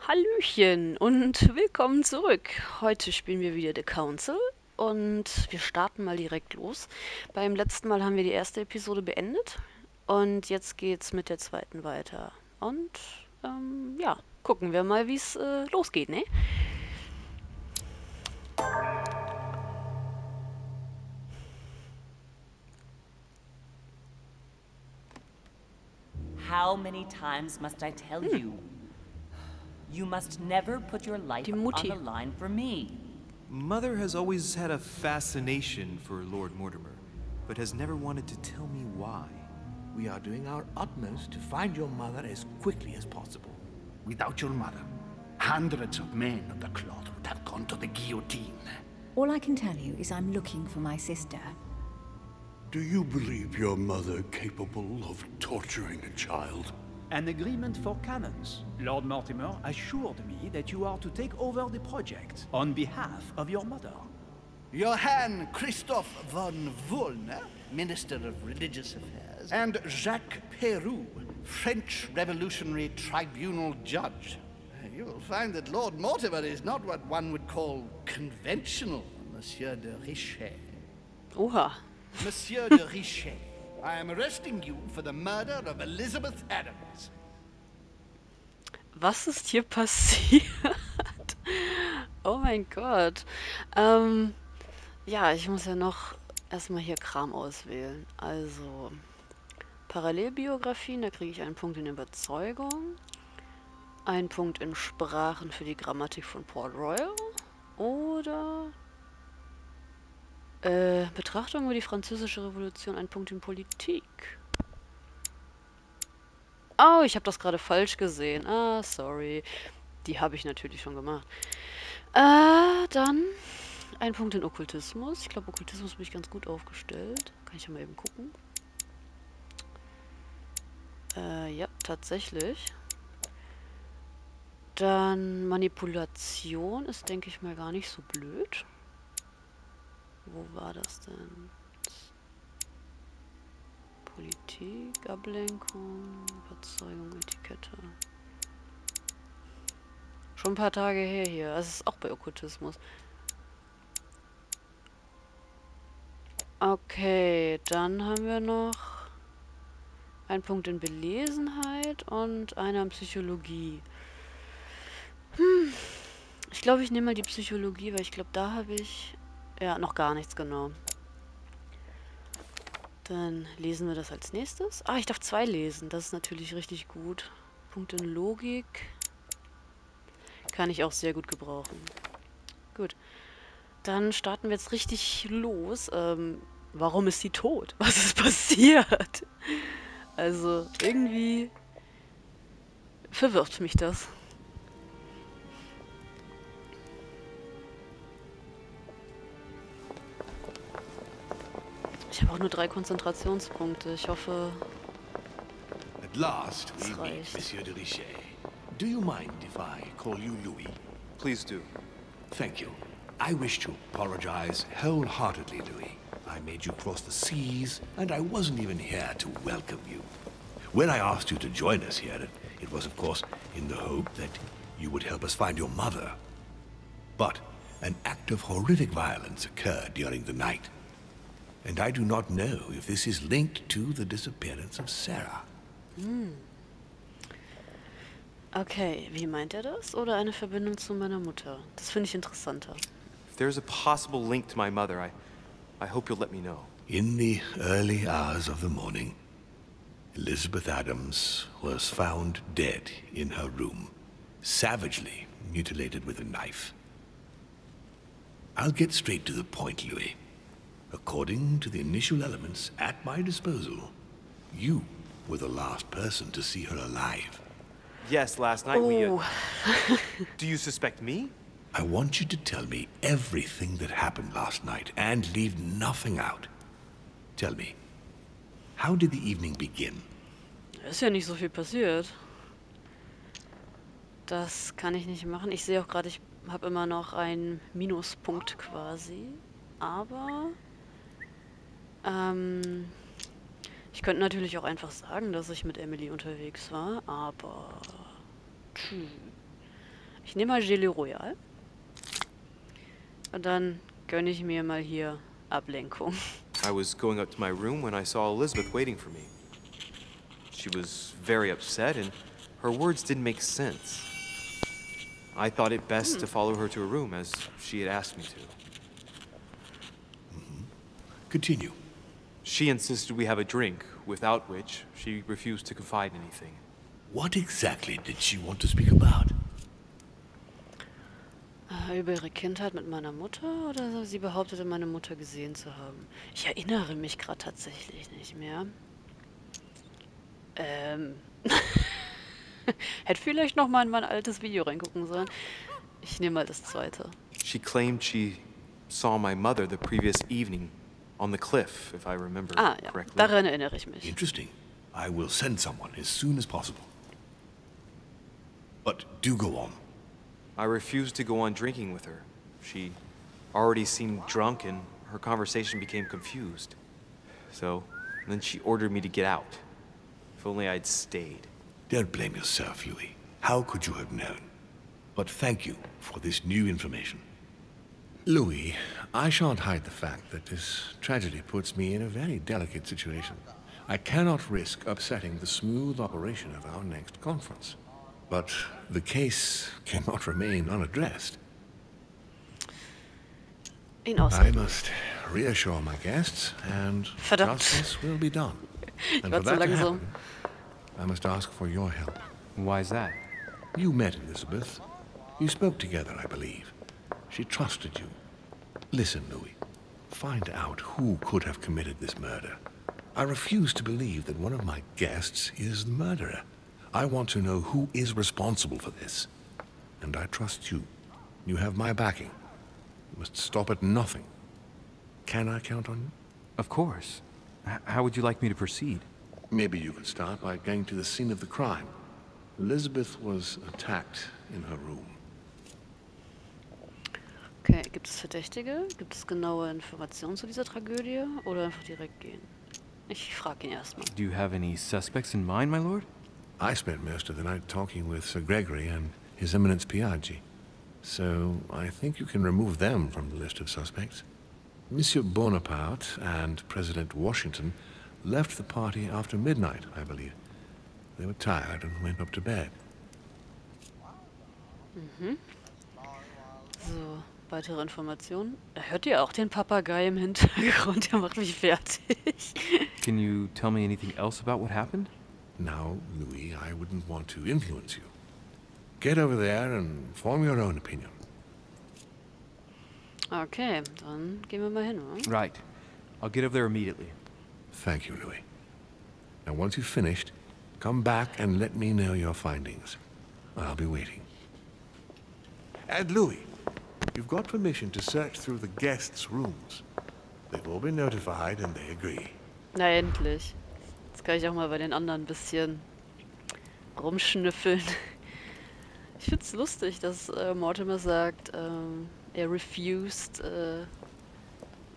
Hallöchen und willkommen zurück. Heute spielen wir wieder The Council und wir starten mal direkt los. Beim letzten Mal haben wir die erste Episode beendet und jetzt geht's mit der zweiten weiter. Und ja, gucken wir mal, wie es losgeht, ne? How many times must I tell you? You must never put your life Die on Mutti. the line for me. Mother has always had a fascination for Lord Mortimer, but has never wanted to tell me why. We are doing our utmost to find your mother as quickly as possible. Without your mother, hundreds of men of the cloth would have gone to the guillotine. All I can tell you is I'm looking for my sister. Do you believe your mother capable of torturing a child? An agreement for cannons. Lord Mortimer assured me that you are to take over the project on behalf of your mother. Johann Christoph von Wollner, Minister of Religious Affairs, and Jacques Peroux, French Revolutionary Tribunal Judge. You will find that Lord Mortimer is not what one would call conventional, Monsieur de Richet. Oha. Monsieur de Richet, I am arresting you for the murder of Elizabeth Adams. Was ist hier passiert? Oh mein Gott. Ja, ich muss ja noch erstmal hier Kram auswählen. Also, Parallelbiografien, da kriege ich einen Punkt in Überzeugung, einen Punkt in Sprachen für die Grammatik von Port Royal oder Betrachtung über die Französische Revolution, ein Punkt in Politik. Oh, ich habe das gerade falsch gesehen. Ah, sorry. Die habe ich natürlich schon gemacht. Dann ein Punkt in Okkultismus. Ich glaube, Okkultismus bin ich ganz gut aufgestellt. Kann ich ja mal eben gucken. Ja, tatsächlich. Dann Manipulation ist, denke ich mal, gar nicht so blöd. Wo war das denn? Politik, Ablenkung, Überzeugung, Etikette. Schon ein paar Tage her hier. Also es ist auch bei Okkultismus. Okay, dann haben wir noch einen Punkt in Belesenheit und einer in Psychologie. Ich glaube, ich nehme mal die Psychologie, weil ich glaube, da habe ich ja noch gar nichts genau. Dann lesen wir das als nächstes. Ah, ich darf 2 lesen. Das ist natürlich richtig gut. Punkt in Logik. Kann ich auch sehr gut gebrauchen. Gut. Dann starten wir jetzt richtig los. Warum ist sie tot? Was ist passiert? Also, irgendwie verwirrt mich das. Ich habe auch nur 3 Konzentrationspunkte. Ich hoffe, At last, we das meet, reicht. Monsieur de Richet. Do you mind if I call you Louis? Please do. Thank you. I wish to apologize wholeheartedly, Louis. I made you cross the seas, and I wasn't even here to welcome you. When I asked you to join us here, it was, of course, in the hope that you would help us find your mother. But an act of horrific violence occurred during the night. And I do not know if this is linked to the disappearance of Sarah. Okay, wie meint er das? Oder eine Verbindung zu meiner Mutter? Das finde ich interessanter. If there's a possible link to my mother, I hope you'll let me know. In the early hours of the morning, Elizabeth Adams was found dead in her room, savagely mutilated with a knife. I'll get straight to the point, Louis. According to the initial elements at my disposal, you were the last person to see her alive. Yes, last night we... Oh, Do you suspect me? I want you to tell me everything that happened last night and leave nothing out. Tell me, how did the evening begin? ist ja nicht so viel passiert. Das kann ich nicht machen. Ich sehe auch gerade, ich habe immer noch einen Minuspunkt quasi. Aber ich könnte natürlich auch einfach sagen, dass ich mit Emily unterwegs war, aber Ich nehme mal Gelee Royal. Und dann gönne ich mir mal hier Ablenkung. I was going up to my room when I saw Elizabeth waiting for me. She was very upset and her words didn't make sense. I thought it best to follow her to her room as she had asked me to. Continue. She insisted we have a drink, without which she refused to confide in anything. What exactly did she want to speak about? Über ihre Kindheit mit meiner Mutter oder sie behauptete, meine Mutter gesehen zu haben. Ich erinnere mich gerade tatsächlich nicht mehr. Hätte vielleicht noch mal in mein altes Video reingucken sollen. Ich nehme mal das zweite. She claimed she saw my mother the previous evening on the cliff, if I remember Ja, correctly. daran erinnere ich mich. Interesting. I will send someone as soon as possible. But do go on. I refused to go on drinking with her. She already seemed drunk and her conversation became confused. So, then she ordered me to get out. If only I'd stayed. Don't blame yourself, Louis. How could you have known? But thank you for this new information. Louis, I shan't hide the fact that this tragedy puts me in a very delicate situation. I cannot risk upsetting the smooth operation of our next conference. But the case cannot remain unaddressed. I must reassure my guests, and justice will be done. And for that to happen, I must ask for your help. Why is that? You met Elizabeth. You spoke together, I believe. She trusted you. Listen, Louis. Find out who could have committed this murder. I refuse to believe that one of my guests is the murderer. I want to know who is responsible for this. And I trust you. You have my backing. You must stop at nothing. Can I count on you? Of course. How would you like me to proceed? Maybe you could start by going to the scene of the crime. Elizabeth was attacked in her room. Okay, gibt es Verdächtige? Gibt es genaue Informationen zu dieser Tragödie? Oder einfach direkt gehen? Ich frage ihn erstmal. Do you have any suspects in mind, my lord? I spent most of the night talking with Sir Gregory and His Eminence Piaggi. So I think you can remove them from the list of suspects. Monsieur Bonaparte and President Washington left the party after midnight, I believe. They were tired and went up to bed. So, weitere Informationen. Hört ihr auch den Papagei im Hintergrund? Der macht mich fertig. Can you tell me anything else about what happened? Now, Louis, I wouldn't want to influence you. Get over there and form your own opinion. Okay, dann gehen wir mal hin, oder? Right. I'll get over there immediately. Thank you, Louis. Now, once you've finished, come back and let me know your findings. I'll be waiting. And Louis, you've got permission to search through the guests' rooms. They've all been notified and they agree. Na endlich. Jetzt kann ich auch mal bei den anderen ein bisschen rumschnüffeln. Ich find's lustig, dass Mortimer sagt, er refused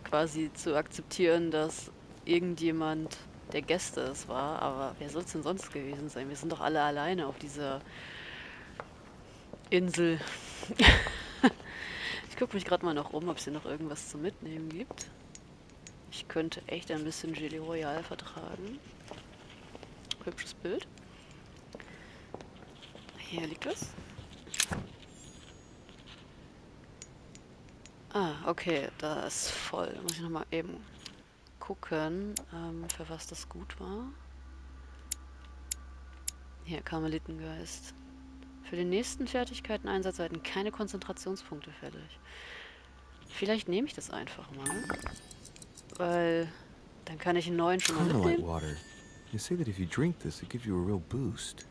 quasi zu akzeptieren, dass irgendjemand der Gäste es war. Aber wer soll es denn sonst gewesen sein? Wir sind doch alle alleine auf dieser Insel. Ich gucke mich gerade mal noch um, ob es hier noch irgendwas zum Mitnehmen gibt. Ich könnte echt ein bisschen Gelee Royal vertragen. Hübsches Bild. Hier liegt was. Ah, okay, da ist voll. Da muss ich nochmal eben gucken, für was das gut war. Hier, Karmelitengeist. Für den nächsten Fertigkeiten-Einsatz werden keine Konzentrationspunkte fällig. Vielleicht nehme ich das einfach mal. Weil dann kann ich einen neuen schon mal mitnehmen. Water. You say that if you drink this, it gives you a real boost.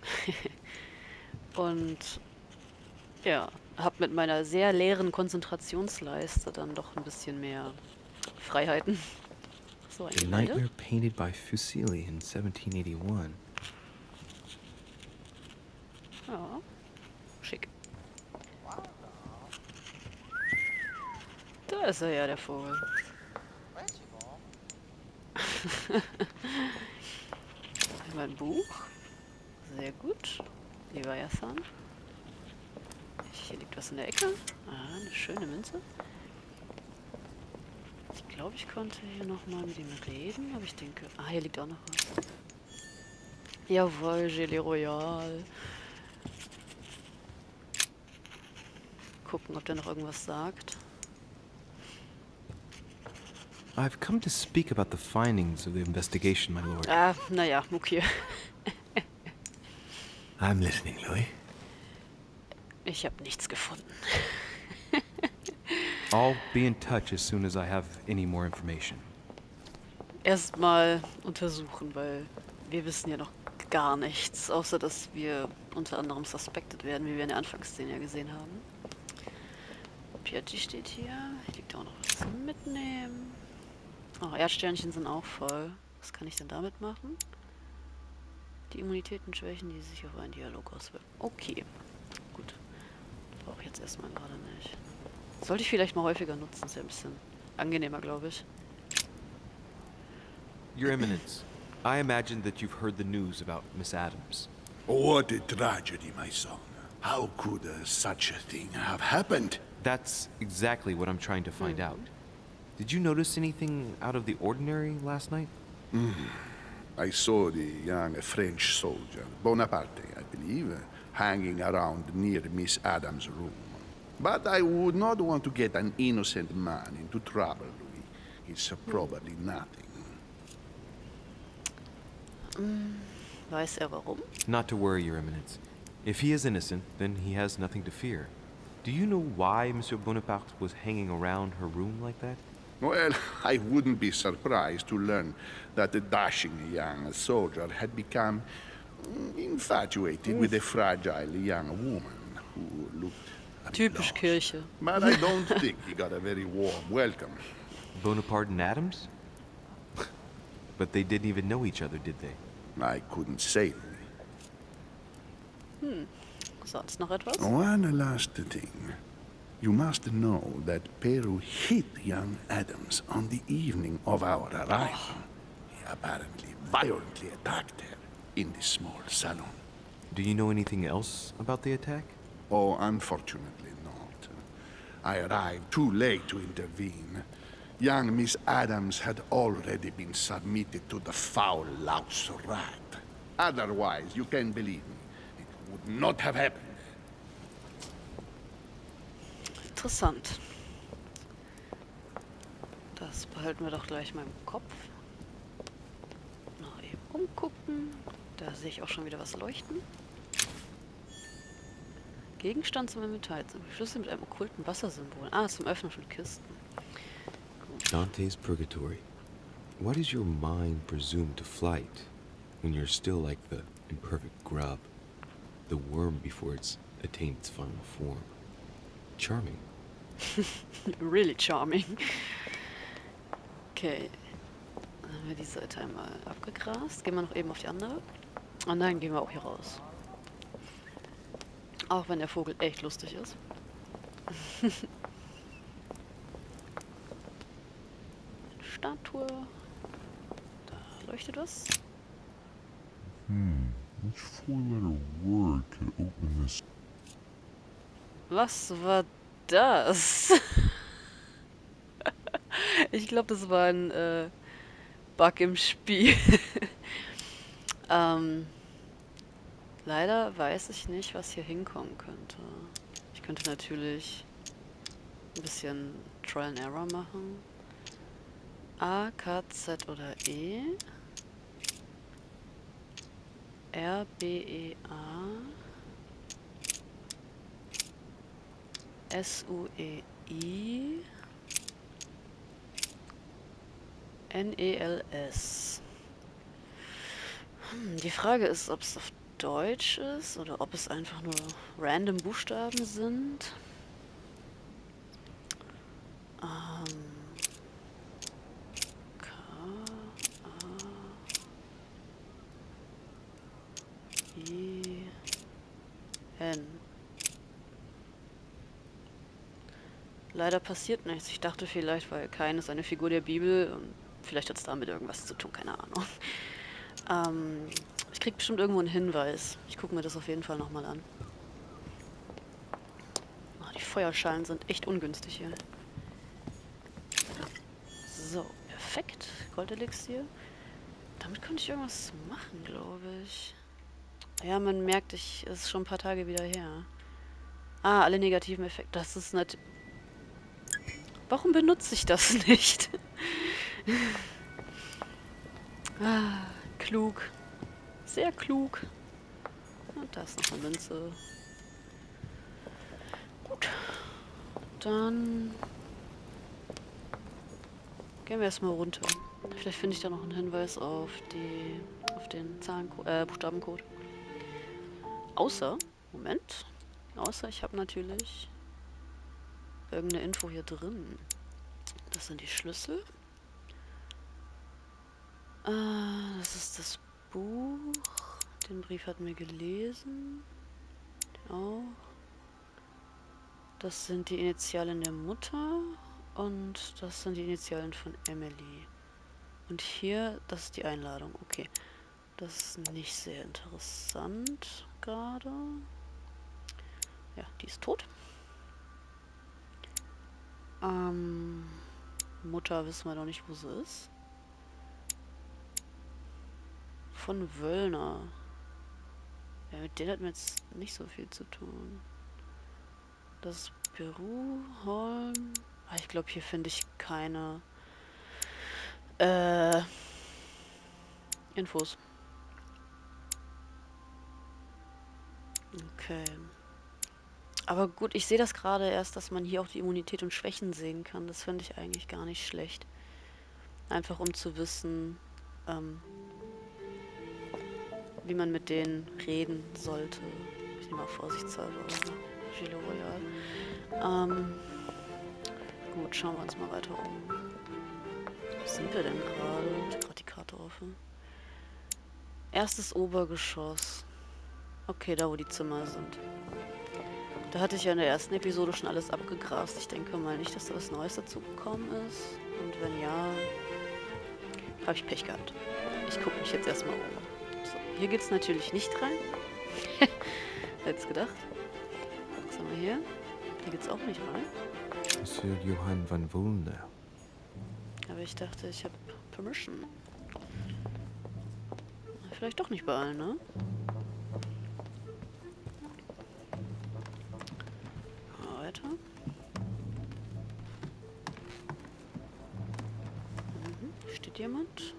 Und ja, hab mit meiner sehr leeren Konzentrationsleiste dann doch ein bisschen mehr Freiheiten. So, ein A nightmare painted by Fuseli in 1781. Ja, schick. Da ist er ja, der Vogel. Einmal ein Buch. Sehr gut. Lieber Yassan. Ich Hier liegt was in der Ecke. Ah, eine schöne Münze. Ich glaube, ich konnte hier nochmal mit ihm reden, aber ich denke... Ah, hier liegt auch noch was. Jawohl, Gelee Royal. Gucken, ob der noch irgendwas sagt. I've come to speak about the findings of the investigation, my lord. Ah, naja, okay. I'm listening, Louis. Ich habe nichts gefunden. I'll be in touch as soon as I have any more information. Erstmal untersuchen, weil wir wissen ja noch gar nichts, außer dass wir unter anderem suspected werden, wie wir in der Anfangsszene ja gesehen haben. Piaggi steht hier. Hier liegt auch noch was zum Mitnehmen. Oh, Erdsternchen sind auch voll. Was kann ich denn damit machen? Die Immunitäten schwächen, die sich auf einen Dialog auswirken. Okay, gut. Brauche ich jetzt erstmal gerade nicht. Sollte ich vielleicht mal häufiger nutzen, ist ja ein bisschen angenehmer, glaube ich. Your Eminence, I imagine that you've heard the news about Miss Adams. What a tragedy, my son. How could such a thing have happened? That's exactly what I'm trying to find out. Did you notice anything out of the ordinary last night? I saw the young French soldier, Bonaparte, I believe, hanging around near Miss Adams' room. But I would not want to get an innocent man into trouble, Louis. It's probably nothing. Weiß er warum? Not to worry, Your Eminence. If he is innocent, then he has nothing to fear. Do you know why Monsieur Bonaparte was hanging around her room like that? Well, I wouldn't be surprised to learn that the dashing young soldier had become infatuated with a fragile young woman who looked a bit Typisch lost. Kirche. But I don't think he got a very warm welcome. Bonaparte and Adams? But they didn't even know each other, did they? I couldn't say. Sonst noch etwas? One last thing. You must know that Peru hit young Adams on the evening of our arrival. He apparently violently attacked her in the small salon. Do you know anything else about the attack? Oh, unfortunately not. I arrived too late to intervene. Young Miss Adams had already been submitted to the foul louse rat. Otherwise, you can believe me, it would not have happened. Interessant. Das behalten wir doch gleich mal im Kopf. Noch eben umgucken. Da sehe ich auch schon wieder was leuchten. Gegenstand zum Inventar. Schlüssel mit einem okkulten Wassersymbol. Ah, zum Öffnen von Kisten. Dante's Purgatory. Why does your mind presume to flight when you're still like the imperfect grub, the worm before it's attained its final form? Charming. Really charming. Okay. Dann haben wir die Seite einmal abgegrast. Gehen wir noch eben auf die andere. Und dann gehen wir auch hier raus. Auch wenn der Vogel echt lustig ist. Statue. Da leuchtet was. Which four-letter word could open this? Was war das? Ich glaube, das war ein Bug im Spiel. Leider weiß ich nicht, was hier hinkommen könnte. Ich könnte natürlich ein bisschen Trial and Error machen. A, K, Z oder E. R, B, E, A. S, U, E, I. N, E, L, S. Die Frage ist, ob es auf Deutsch ist oder ob es einfach nur random Buchstaben sind. K, A, I, N. Leider passiert nichts. Ich dachte vielleicht, weil Kain ist eine Figur der Bibel und vielleicht hat es damit irgendwas zu tun, keine Ahnung. Ich krieg bestimmt irgendwo einen Hinweis. Ich gucke mir das auf jeden Fall nochmal an. Die Feuerschalen sind echt ungünstig hier. So, perfekt. Goldelixier. Damit könnte ich irgendwas machen, glaube ich. Ja, man merkt, es ist schon ein paar Tage wieder her. Ah, alle negativen Effekte. Das ist nicht... Warum benutze ich das nicht? Ah, klug. Sehr klug. Und da ist noch eine Münze. Gut. Dann gehen wir erstmal runter. Vielleicht finde ich da noch einen Hinweis auf den Buchstabencode. Moment. Außer ich habe natürlich irgendeine Info hier drin. Das sind die Schlüssel. Das ist das Buch. Den Brief hatten wir gelesen. Den auch. Das sind die Initialen der Mutter. Und das sind die Initialen von Emily. Und hier, das ist die Einladung. Okay. Das ist nicht sehr interessant gerade. Ja, die ist tot. Mutter wissen wir noch nicht, wo sie ist. Von Wöllner. Ja, mit denen hat mir jetzt nicht so viel zu tun. Das ist Peru, Holm. Ah, ich glaube, hier finde ich keine Infos. Okay. Aber gut, ich sehe das gerade erst, dass man hier auch die Immunität und Schwächen sehen kann. Das finde ich eigentlich gar nicht schlecht. Einfach um zu wissen, wie man mit denen reden sollte. Ich nehme mal vorsichtshalber Gilo Royal. Gut, schauen wir uns mal weiter um. Wo sind wir denn gerade? Ich habe gerade die Karte offen. Erstes Obergeschoss. Okay, da wo die Zimmer sind. Da hatte ich ja in der ersten Episode schon alles abgegrast. Ich denke mal nicht, dass da was Neues dazu gekommen ist. Und wenn ja, habe ich Pech gehabt. Ich gucke mich jetzt erstmal um. So, hier geht es natürlich nicht rein. Hätte gedacht. Was haben wir hier? Hier geht es auch nicht rein. Monsieur Johann van Wulner. Aber ich dachte, ich habe Permission. Vielleicht doch nicht bei allen, ne? Weiter. Steht jemand?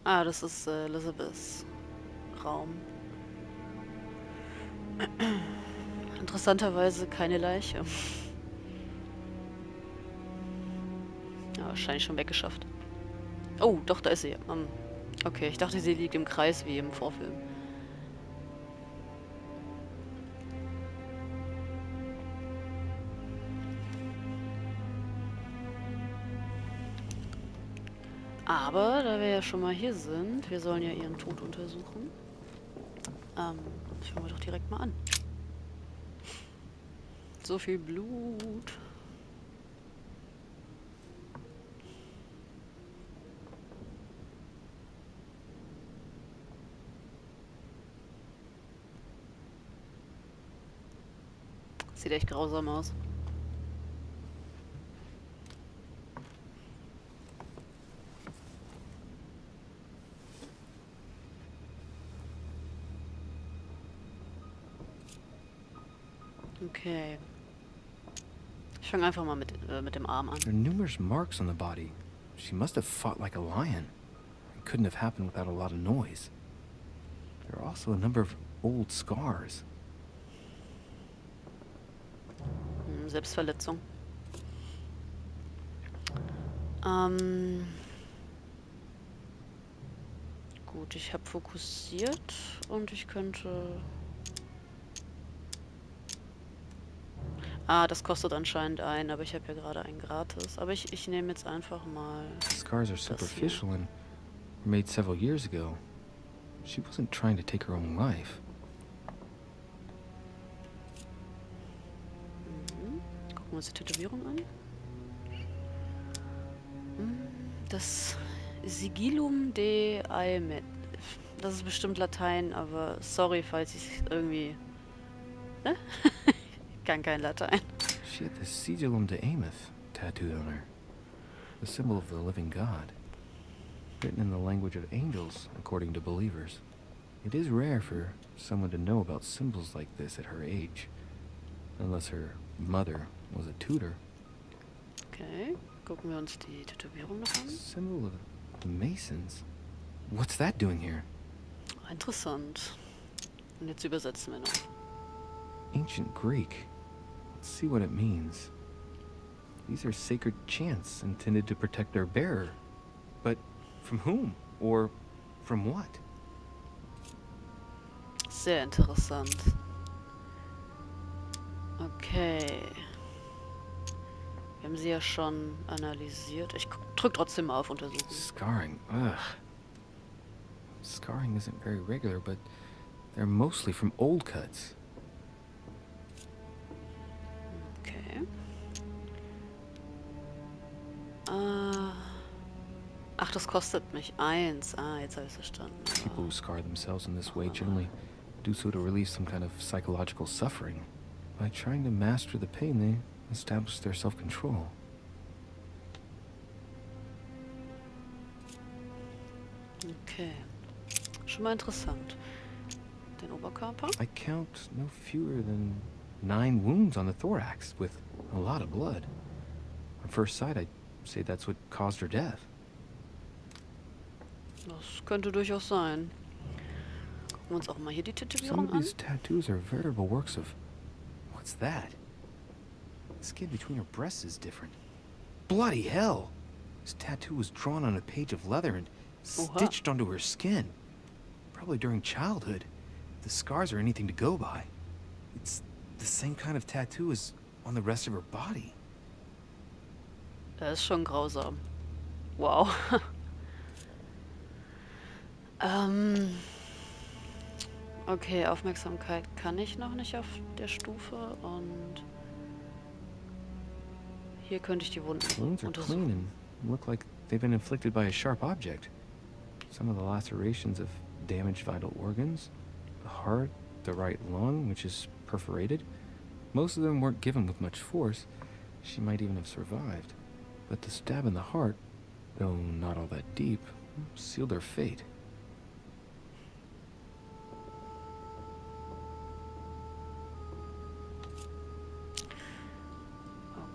Ah, das ist Elizabeths Raum. Interessanterweise keine Leiche. Ja, wahrscheinlich schon weggeschafft. Oh, doch, da ist sie. Okay, ich dachte, sie liegt im Kreis wie im Vorfilm. Aber, da wir ja schon mal hier sind, wir sollen ja ihren Tod untersuchen. Fangen wir doch direkt mal an. So viel Blut. Sieht echt grausam aus. Okay. Ich fange einfach mal mit dem Arm an. There are numerous marks on the body. She must have fought like a lion. It couldn't have happened without a lot of noise. There are also a number of old scars. Selbstverletzung. Gut, ich habe fokussiert und ich könnte... Ah, das kostet anscheinend einen, aber ich habe ja gerade einen gratis. Aber ich nehme jetzt einfach mal... The scars are superficial and were made several years ago. She wasn't trying to take her own life. Gucken wir uns die Tätowierung an. Das Sigillum de das ist bestimmt Latein, aber sorry, falls ich irgendwie... Ne? Ich kann kein Latein. She had the sigillum de Ameth tattooed on her. The symbol of the living God. Written in the language of angels, according to believers. It is rare for someone to know about symbols like this at her age. Unless her mother was a tutor. Okay, gucken wir uns die Tätowierung noch an. Symbol of the Masons? What's that doing here? Interessant. Und jetzt übersetzen wir noch. Ancient Greek. Let's see what it means. These are sacred chants intended to protect their bearer. But from whom? Or from what? Sehr interessant. Okay. Wir haben sie ja schon analysiert. Ich drück trotzdem mal auf Untersuchen. Scarring. Ugh. Scarring isn't very regular, but they're mostly from old cuts. Okay. Ach, das kostet mich 1. Ah, jetzt habe ich es verstanden. People who scar themselves in this way generally do so to relieve some kind of psychological suffering. By trying to master the pain, they establish their self-control. Okay. Schon mal interessant. Den Oberkörper? I count no fewer than 9 wounds on the thorax, with a lot of blood. On first sight, I'd say that's what caused her death. Das könnte durchaus sein. Gucken wir uns auch mal hier die Some Tätowierung of an. these tattoos are veritable works of... What's that? The skin between her breasts is different. Bloody hell! This tattoo was drawn on a page of leather and stitched onto her skin. Probably during childhood. If the scars are anything to go by. It's the same kind of tattoo as on the rest of her body. Das ist schon grausam. Wow. Okay, Aufmerksamkeit kann ich noch nicht auf der Stufe und hier könnte ich die Wunden Wounds are clean untersuchen. and look like they've been inflicted by a sharp object. Some of the lacerations have damaged vital organs. The heart, the right lung, which is perforated. Most of them weren't given with much force. She might even have survived. But the stab in the heart, though not all that deep, sealed her fate.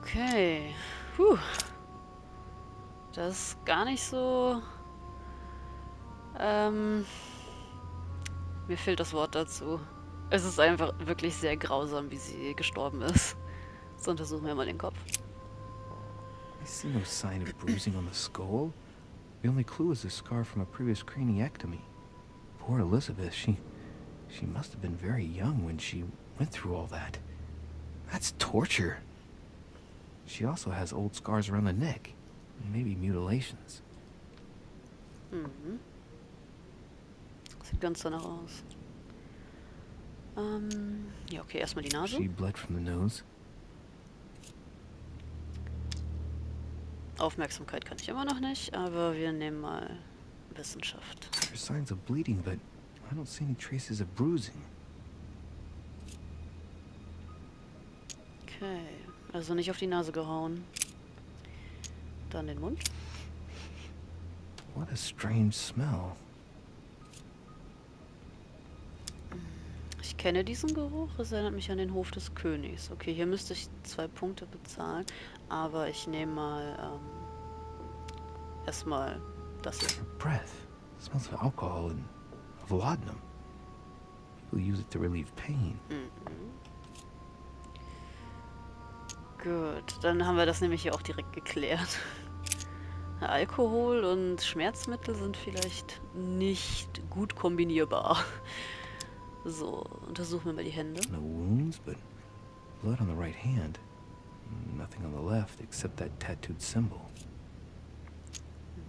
Okay. Puh. Das ist gar nicht so... Mir fehlt das Wort dazu. Es ist einfach wirklich sehr grausam, wie sie gestorben ist. So, untersuchen wir mal den Kopf. I see no sign of bruising on the skull. The only clue is a scar from a previous craniectomy. Poor Elizabeth, she must have been very young when she went through all that. That's torture. She also has old scars around the neck, maybe mutilations. Mhm. Sieht ganz danach aus. Ja, okay, erstmal die Nase. She bled from the nose. Aufmerksamkeit kann ich immer noch nicht, aber wir nehmen mal Wissenschaft. There's signs of bleeding, but I don't see any traces of bruising. Okay, also nicht auf die Nase gehauen. Dann den Mund. What a strange smell. Ich kenne diesen Geruch, es erinnert mich an den Hof des Königs. Okay, hier müsste ich 2 Punkte bezahlen, aber ich nehme mal erstmal das hier. Breath. It smells of alcohol and of laudanum. People use it to relieve pain. Gut, dann haben wir das nämlich hier auch direkt geklärt. Alkohol und Schmerzmittel sind vielleicht nicht gut kombinierbar. So, untersuchen wir mal die Hände. No wounds, but blood on the right hand. Nothing on the left except that tattooed symbol.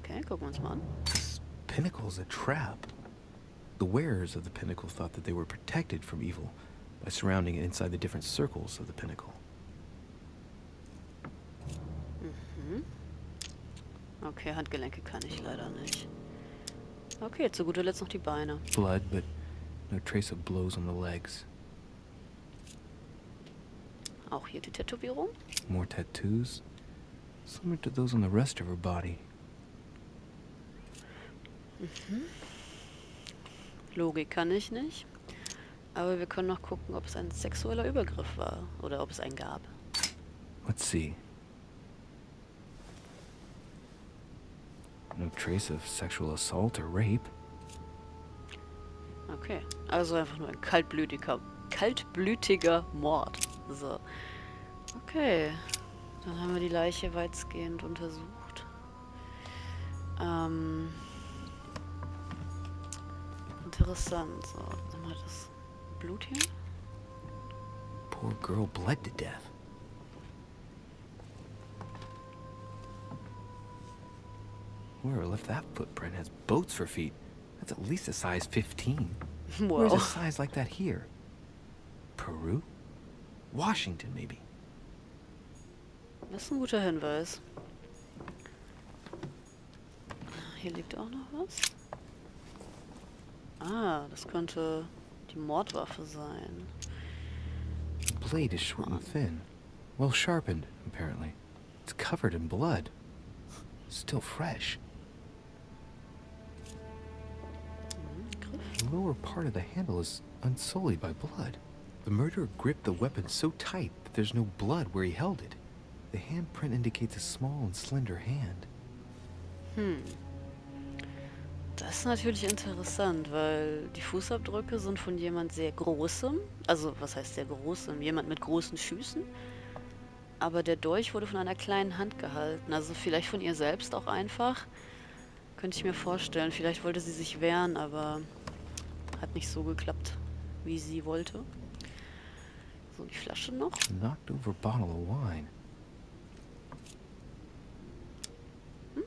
Okay, gucken wir uns mal an. This pinnacle's a trap. The wearers of the pinnacle thought that they were protected from evil by surrounding it inside the different circles of the pinnacle. Okay, Handgelenke kann ich leider nicht. Okay, zu guter Letzt noch die Beine. Blood, but no trace of blows on the legs. Auch hier die Tätowierung. More tattoos, similar to those on the rest of her body. Logik kann ich nicht. Aber wir können noch gucken, ob es ein sexueller Übergriff war. Oder ob es einen gab. Let's see. No trace of sexual assault or rape. Okay, also einfach nur ein kaltblütiger Mord. So. Okay, dann haben wir die Leiche weitgehend untersucht. Interessant. So, dann haben wir das Blut hier. Poor girl bled to death. Whoever left that footprint has boats for feet. That's at least a size 15. Where's a size like that here? Peru? Washington, maybe. Das ist ein guter Hinweis. Hier liegt auch noch was. Ah, das könnte die Mordwaffe sein. The blade is short and thin. Well sharpened, apparently. It's covered in blood. Still fresh. The lower part of the handle is unsullied by blood. The murderer gripped the weapon so tight that there's no blood where he held it. The handprint indicates a small and slender hand. Das ist natürlich interessant, weil die Fußabdrücke sind von jemand sehr Großem. Also, was heißt sehr Großem? Jemand mit großen Füßen. Aber der Dolch wurde von einer kleinen Hand gehalten. Also vielleicht von ihr selbst auch einfach. Könnte ich mir vorstellen. Vielleicht wollte sie sich wehren, aber hat nicht so geklappt, wie sie wollte. So, die Flasche noch. Knocked over bottle of wine.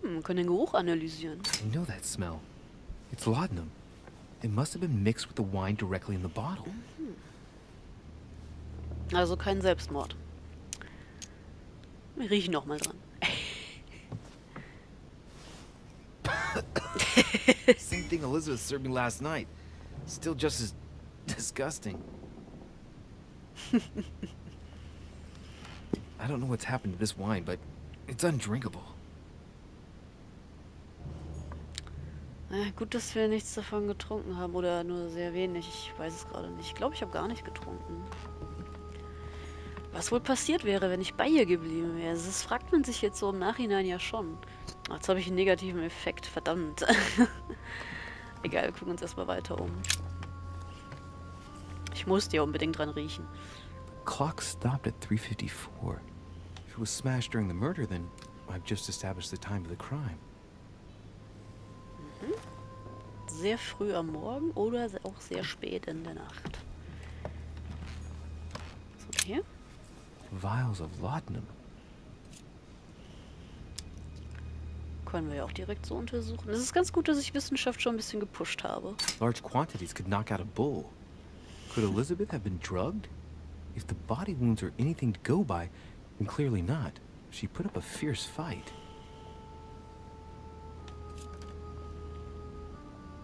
Wir können den Geruch analysieren. I know that smell. It's laudanum. It must have been mixed with the wine directly in the bottle. Also kein Selbstmord. Wir riechen noch mal dran. Same thing Elizabeth served me last night. Still just as disgusting. I don't know what's happened to this wine, but it's undrinkable. Gut, dass wir nichts davon getrunken haben oder nur sehr wenig. Ich weiß es gerade nicht. Ich glaube, ich habe gar nicht getrunken. Was wohl passiert wäre, wenn ich bei ihr geblieben wäre? Das fragt man sich jetzt so im Nachhinein ja schon. Ach, jetzt habe ich einen negativen Effekt. Verdammt. Egal, wir gucken uns erstmal weiter um. Ich musste ja unbedingt dran riechen. The clock stopped at 3:54. If it was smashed during the murder, then I've just established the time of the crime. Sehr früh am Morgen oder auch sehr spät in der Nacht. So, hier. Vials of laudanum. Können wir ja auch direkt so untersuchen. Es ist ganz gut, dass ich Wissenschaft schon ein bisschen gepusht habe. Large quantities could knock out a bull. Could Elizabeth have been drugged? If the body wounds are anything to go by, then clearly not. She put up a fierce fight.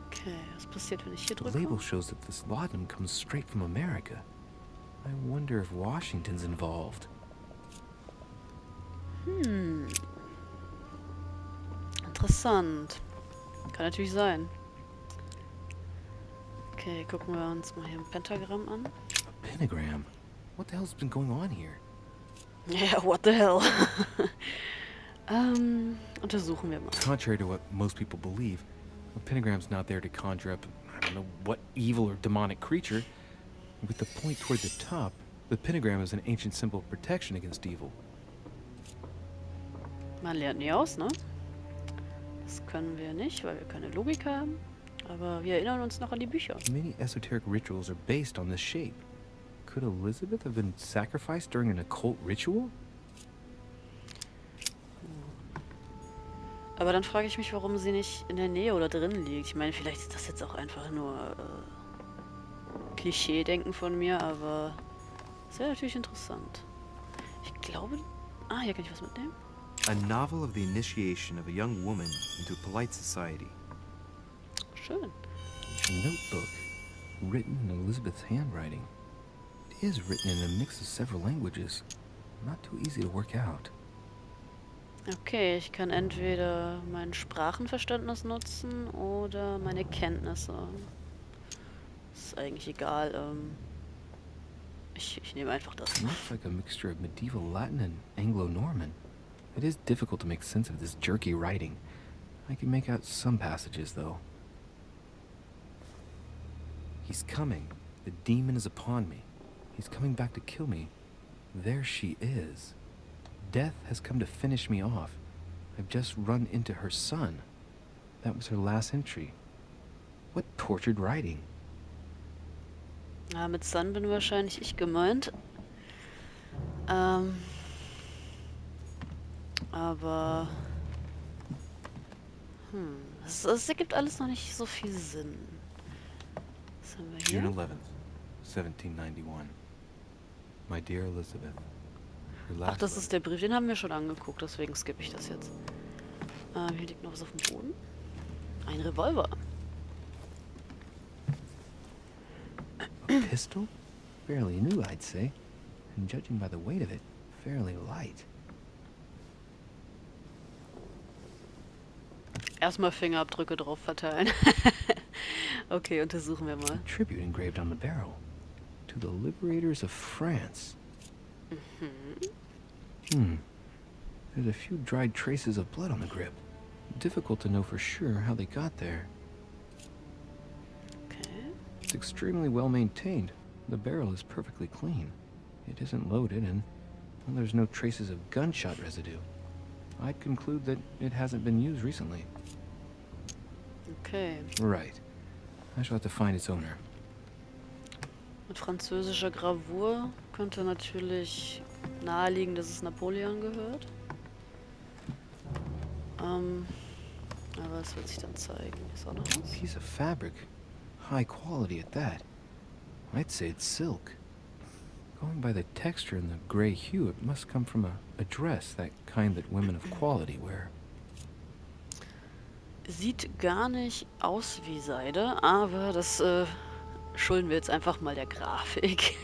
Okay, was passiert, wenn ich hier The drücke? label shows that this laudanum comes straight from America. I wonder if Washington's involved. Interessant. Kann natürlich sein. Okay, gucken wir uns mal hier ein Pentagramm an. A pentagram? What the hell's been going on here? Ja, what the hell? Untersuchen wir mal. Contrary to what most people believe, a pentagram's not there to conjure up, I don't know what evil or demonic creature. With the point toward the top, the pentagram is an ancient symbol of protection against evil. Man lernt nie aus, ne? Das können wir nicht, weil wir keine Logik haben. Aber wir erinnern uns noch an die Bücher. Many esoteric rituals are based on this shape. Could Elizabeth have been sacrificed during an occult ritual? Aber dann frage ich mich, warum sie nicht in der Nähe oder drin liegt. Ich meine, vielleicht ist das jetzt auch einfach nur Klischee-Denken von mir, aber das wäre natürlich interessant. Ich glaube... Ah, hier kann ich was mitnehmen. A novel of the initiation of a young woman into polite society. Schön. A notebook written in Elizabeth's handwriting. It is written in a mix of several languages. Not too easy to work out. Okay, ich kann entweder mein Sprachenverständnis nutzen oder meine Kenntnisse. Ist eigentlich egal. Ich nehme einfach das. It looks like a mixture of medieval Latin and Anglo-Norman. It is difficult to make sense of this jerky writing. I can make out some passages, though. He's coming. The demon is upon me. He's coming back to kill me. There she is. Death has come to finish me off. I've just run into her son. That was her last entry. What tortured writing. Ja, mit Son bin wahrscheinlich ich gemeint. Aber... Es ergibt alles noch nicht so viel Sinn. Was haben wir hier? June 11th, 1791. My dear Elizabeth. Ach, das ist der Brief, den haben wir schon angeguckt, deswegen skippe ich das jetzt. Hier liegt noch was auf dem Boden. Ein Revolver. A pistol? Fairly new, I'd say. And judging by the weight of it, fairly light. Erstmal Fingerabdrücke drauf verteilen. Okay, untersuchen wir mal. A tribute engraved on the barrel. To the liberators of France. There's a few dried traces of blood on the grip. Difficult to know for sure how they got there. Okay. It's extremely well maintained. The barrel is perfectly clean. It isn't loaded, and well, there's no traces of gunshot residue. I'd conclude that it hasn't been used recently. Okay. Right. I shall have to find its owner. Mit französischer Gravur könnte natürlich naheliegen, dass es Napoleon gehört. Aber es wird sich dann zeigen. Ist auch noch was? Piece of fabric. High quality at that. I'd say it's silk. Going by the texture and the gray hue, it must come from a dress, that kind that women of quality wear. Sieht gar nicht aus wie Seide, aber das schulden wir jetzt einfach mal der Grafik.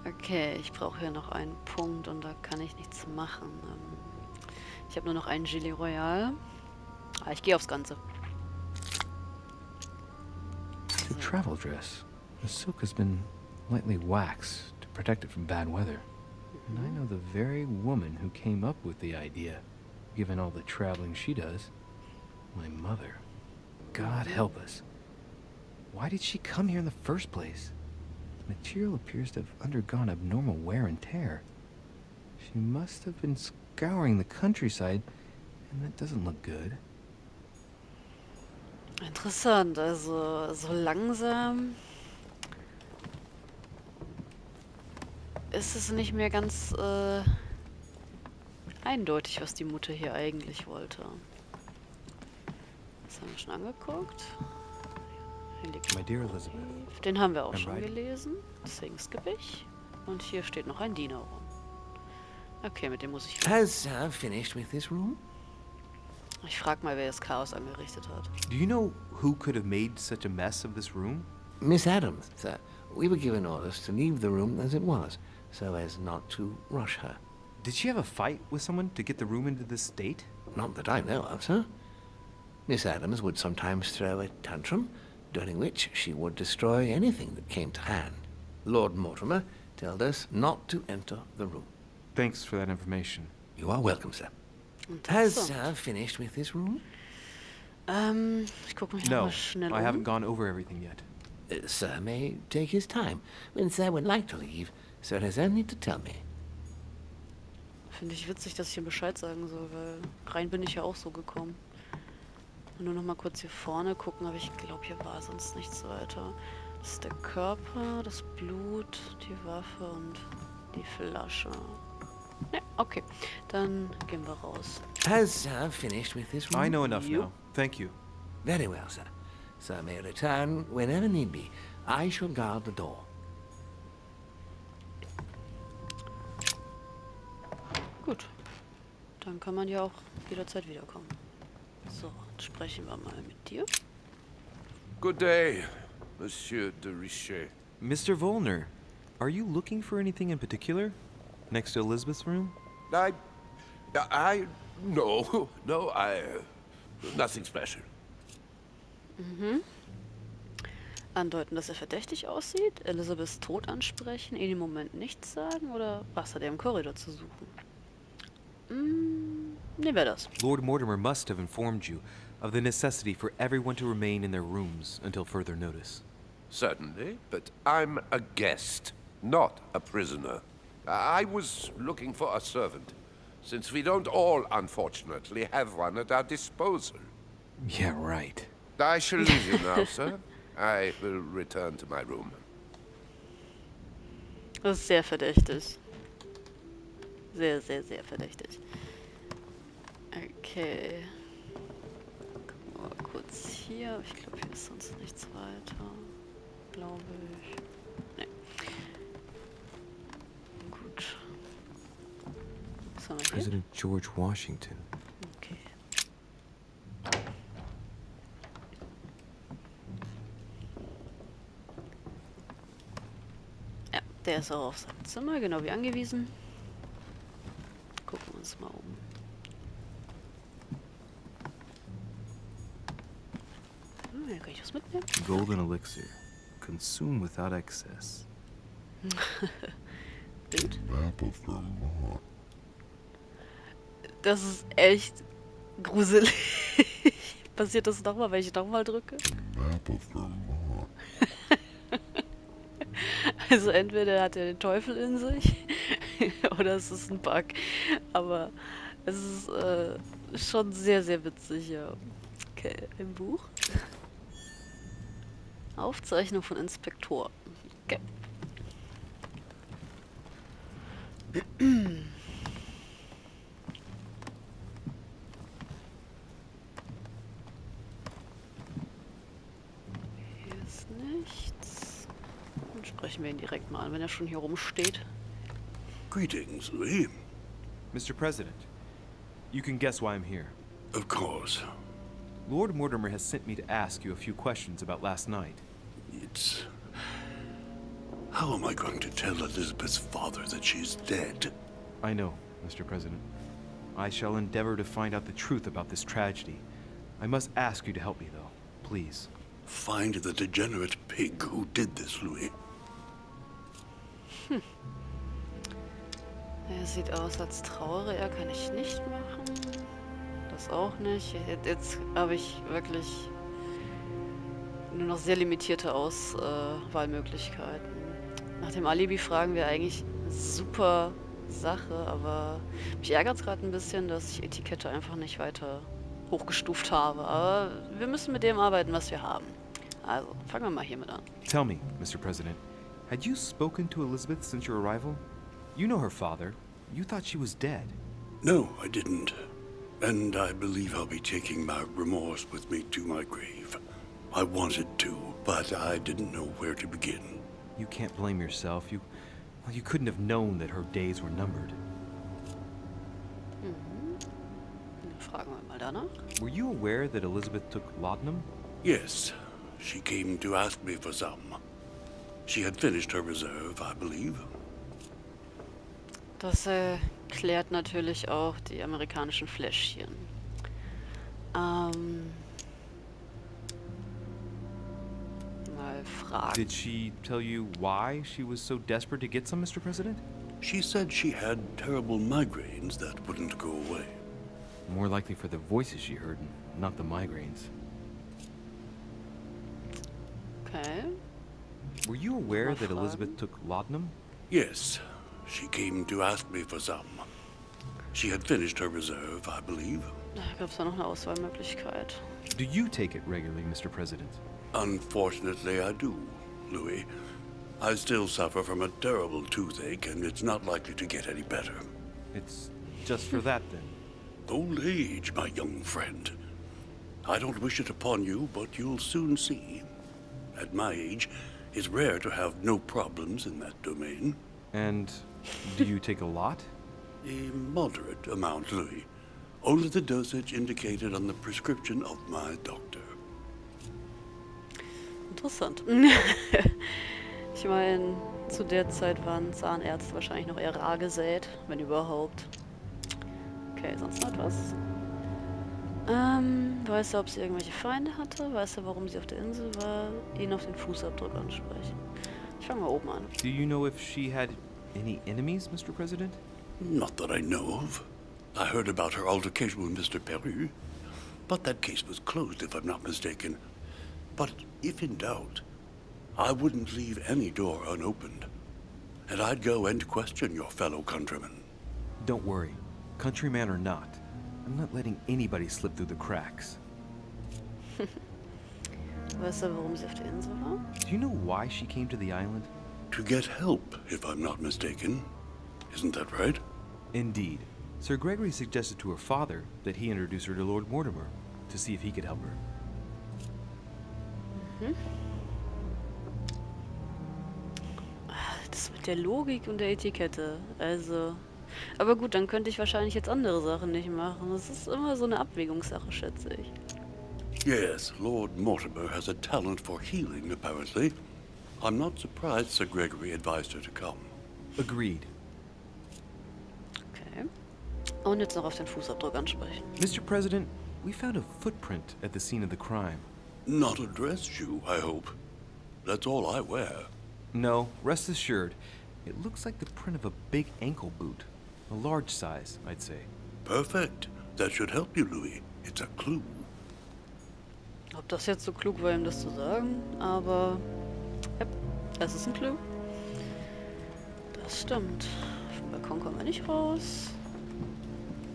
Okay, ich brauche hier noch einen Punkt und da kann ich nichts machen. Ich habe nur noch einen Gilet Royal. Ich gehe aufs Ganze. It's a travel dress. The silk has been lightly waxed to protect it from bad weather. And I know the very woman who came up with the idea, given all the traveling she does. My mother. God help us. Why did she come here in the first place? The material appears to have undergone abnormal wear and tear. She must have been scouring the countryside, and that doesn't look good. Interessant, also so langsam ist es nicht mehr ganz eindeutig, was die Mutter hier eigentlich wollte. Das haben wir schon angeguckt. Hier liegt My dear Elizabeth. Den haben wir auch schon gelesen, deswegen skippe ich. Und hier steht noch ein Diener rum. Okay, mit dem muss ich... Has Sir finished with this room? Ich frag mal, wer das Chaos angerichtet hat. Do you know who could have made such a mess of this room? Miss Adams, sir. We were given orders to leave the room as it was, so as not to rush her. Did she have a fight with someone to get the room into this state? Not that I know of, sir. Miss Adams would sometimes throw a tantrum, during which she would destroy anything that came to hand. Lord Mortimer told us not to enter the room. Thanks for that information. You are welcome, sir. Has Sir finished with this room? Ich guck mich noch mal schnell I haven't gone over everything yet. Sir may take his time. When Sir would like to leave, Sir has only to tell me. Finde ich witzig, dass ich ihm Bescheid sagen soll, weil rein bin ich ja auch so gekommen. Nur noch mal kurz hier vorne gucken, aber ich glaube, hier war sonst nichts weiter. Das ist der Körper, das Blut, die Waffe und die Flasche. Ne, okay. Dann gehen wir raus. Has Sir finished with this room? I know enough now. Thank you. Very well, sir. Sir may return whenever need be. I shall guard the door. Gut. Dann kann man ja auch jederzeit wiederkommen. So, jetzt sprechen wir mal mit dir. Good day, Monsieur de Richet. Mr. Volner, are you looking for anything in particular? Next to Elizabeth's room? No, nothing special. Mhm. Andeuten, dass er verdächtig aussieht, Elizabeths Tod ansprechen, in dem Moment nichts sagen oder was hat er im Korridor zu suchen? Nehmen wir das. Lord Mortimer must have informed you of the necessity for everyone to remain in their rooms until further notice. Certainly, but I'm a guest, not a prisoner. I was looking for a servant, since we don't all, unfortunately, have one at our disposal. Yeah, right. I shall leave you now, sir. I will return to my room. Das ist sehr verdächtig. Sehr, sehr, sehr verdächtig. Okay. Gucken wir mal kurz hier. Ich glaube, hier ist sonst nichts weiter. Glaube ich. Nee. Gut. Was haben wir hier? President George Washington. Okay. Ja, der ist auch auf seinem Zimmer, genau wie angewiesen. Gucken wir uns mal um. Hier kann ich was mitnehmen. Golden Elixir. Consume without excess. Bild. Das ist echt gruselig. Passiert das nochmal, wenn ich nochmal drücke? Also entweder hat er den Teufel in sich oder es ist ein Bug. Aber es ist schon sehr, sehr witzig, ja. Okay, ein Buch. Aufzeichnung von Inspektor. Okay. Hier ist nichts. Dann sprechen wir ihn direkt mal an, wenn er schon hier rumsteht. Greetings, Louis. Mr. President, you can guess why I'm here. Of course. Lord Mortimer has sent me to ask you a few questions about last night. It's... How am I going to tell Elizabeth's father that she's dead? I know, Mr. President. I shall endeavor to find out the truth about this tragedy. I must ask you to help me, though. Please. Find the degenerate pig who did this, Louis. Er sieht aus, als trauere er. Kann ich nicht machen. Das auch nicht. Jetzt habe ich wirklich nur noch sehr limitierte Auswahlmöglichkeiten. Nach dem Alibi fragen wir eigentlich eine super Sache, aber mich ärgert es gerade ein bisschen, dass ich Etikette einfach nicht weiter hochgestuft habe. Aber wir müssen mit dem arbeiten, was wir haben. Also, fangen wir mal hiermit an. Tell me, Mr. President, had you spoken to Elizabeth since your arrival? You know her father. You thought she was dead. No, I didn't. And I believe I'll be taking my remorse with me to my grave. I wanted to, but I didn't know where to begin. You can't blame yourself. You couldn't have known that her days were numbered. Fragen wir mal danach. Were you aware that Elizabeth took laudanum? Yes, she came to ask me for some. She had finished her reserve, I believe. Das klärt natürlich auch die amerikanischen Fläschchen. Mal fragen. Did she tell you why she was so desperate to get some, Mr. President? She said she had terrible migraines that wouldn't go away. More likely for the voices she heard, not the migraines. Okay. Were you aware that Elizabeth took laudanum? Yes, she came to ask me for some. She had finished her reserve, I believe. Da gab es ja noch eine Auswahlmöglichkeit. Do you take it regularly, Mr. President? Unfortunately, I do, Louis. I still suffer from a terrible toothache, and it's not likely to get any better. It's just for that, then? Old age, my young friend. I don't wish it upon you, but you'll soon see. At my age, it's rare to have no problems in that domain. And do you take a lot? A moderate amount, Louis. Only the dosage indicated on the prescription of my doctor. Interessant. Ich meine, zu der Zeit waren Zahnärzte wahrscheinlich noch eher rar gesät, wenn überhaupt. Okay, sonst noch etwas? Weiß er, ob sie irgendwelche Feinde hatte? Weiß er, warum sie auf der Insel war? Ihn auf den Fußabdruck ansprechen. Ich fange mal oben an. Do you know if she had any enemies, Mr. President? Not that I know of. I heard about her altercation with Mr. Peru, but that case was closed if I'm not mistaken. But if in doubt, I wouldn't leave any door unopened. And I'd go and question your fellow countrymen. Don't worry. Countryman or not, I'm not letting anybody slip through the cracks. Weißt du, warum sie auf der Insel war? Do you know why she came to the island? To get help, if I'm not mistaken. Isn't that right? Indeed. Sir Gregory suggested to her father that he introduce her to Lord Mortimer to see if he could help her. Das mit der Logik und der Etikette, also... Aber gut, dann könnte ich wahrscheinlich jetzt andere Sachen nicht machen. Das ist immer so eine Abwägungssache, schätze ich. Yes, Lord Mortimer has a talent for healing, apparently. I'm not surprised Sir Gregory advised her to come. Agreed. Okay. Und jetzt noch auf den Fußabdruck ansprechen. Mr. President, we found a footprint at the scene of the crime. Not a dress shoe, I hope. That's all I wear. No, rest assured. It looks like the print of a big ankle boot. A large size, I'd say. Perfect. That should help you, Louis. It's a clue. Ob das jetzt so klug war, ihm das zu sagen, aber... Ja, das ist ein Clou. Das stimmt. Auf dem Balkon kommen wir nicht raus.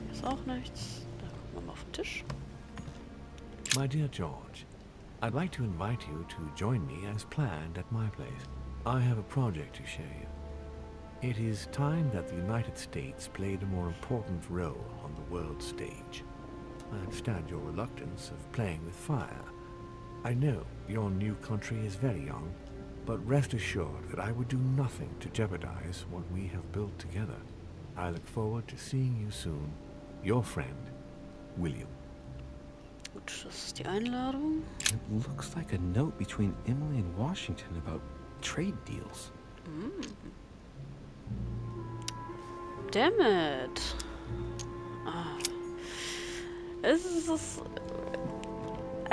Hier ist auch nichts. Da gucken wir mal auf den Tisch. My dear George, I'd like to invite you to join me as planned at my place. I have a project to show you. It is time that the United States played a more important role on the world stage. I understand your reluctance of playing with fire. I know your new country is very young, but rest assured that I would do nothing to jeopardize what we have built together. I look forward to seeing you soon. Your friend, William. Gut, das ist die Einladung. It looks like a note between Emily and Washington about trade deals. Damn it. Es ist...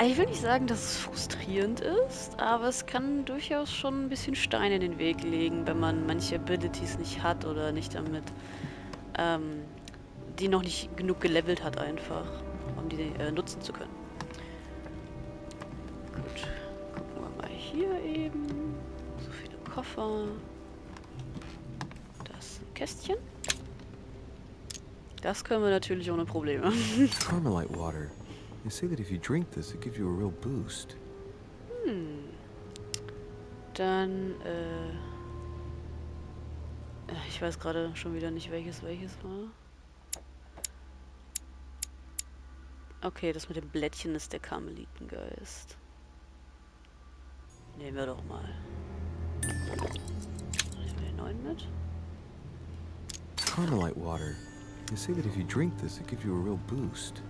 Ich will nicht sagen, dass es frustrierend ist, aber es kann durchaus schon ein bisschen Steine in den Weg legen, wenn man manche Abilities nicht hat oder nicht damit, die noch nicht genug gelevelt hat einfach, um die nutzen zu können. Gut, gucken wir mal hier eben. So viele Koffer. Das ist ein Kästchen. Das können wir natürlich ohne Probleme. Carmelite water. They say that if you drink this, it gives you a real boost. Dann, ich weiß gerade schon wieder nicht, welches war. Okay, das mit dem Blättchen ist der Karmelitengeist. Nehmen wir doch mal. Nehmen wir den neuen mit. Carmelite water. They say that if you drink this, it gives you a real boost.